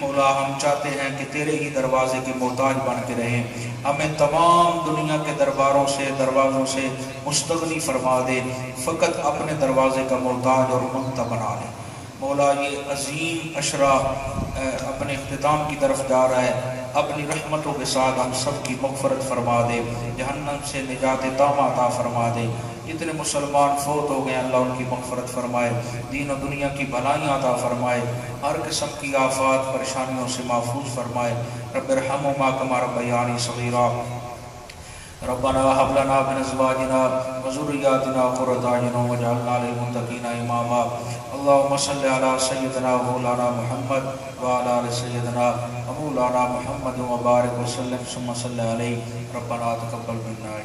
[SPEAKER 1] مولا ہم چاہتے ہیں کہ تیرے ہی دروازے کے محتاج بن کے رہیں، ہمیں تمام دنیا کے درباروں سے دروازوں سے مستغنی فرما دے، فقط اپنے دروازے کا محتاج اور منتظر بنا لے۔ مولا یہ عظیم عشرہ اپنے اختتام کی طرف جا رہا ہے، اپنی رحمتوں کے ساتھ ہم سب کی مغفرت فرما دے، جہنم سے نجات تامہ عطا فرما دے، جتنے مسلمان فوت ہو گئے اللہ ان کی مغفرت فرمائے، دین و دنیا کی بھلائیاں عطا فرمائے، ہر قسم کی آفات پریشانیوں سے محفوظ فرمائے۔ رب ارحمہما کما ربیانی صغیرا، ربنا هب لنا من ازواجنا وذرياتنا قرة اعين واجعلنا للمتقين اماما۔ اللهم صل على سيدنا ومولانا محمد وعلى ال سيدنا ومولانا محمد وبارك وسلم ثم صل عليه۔ ربنا تقبل منا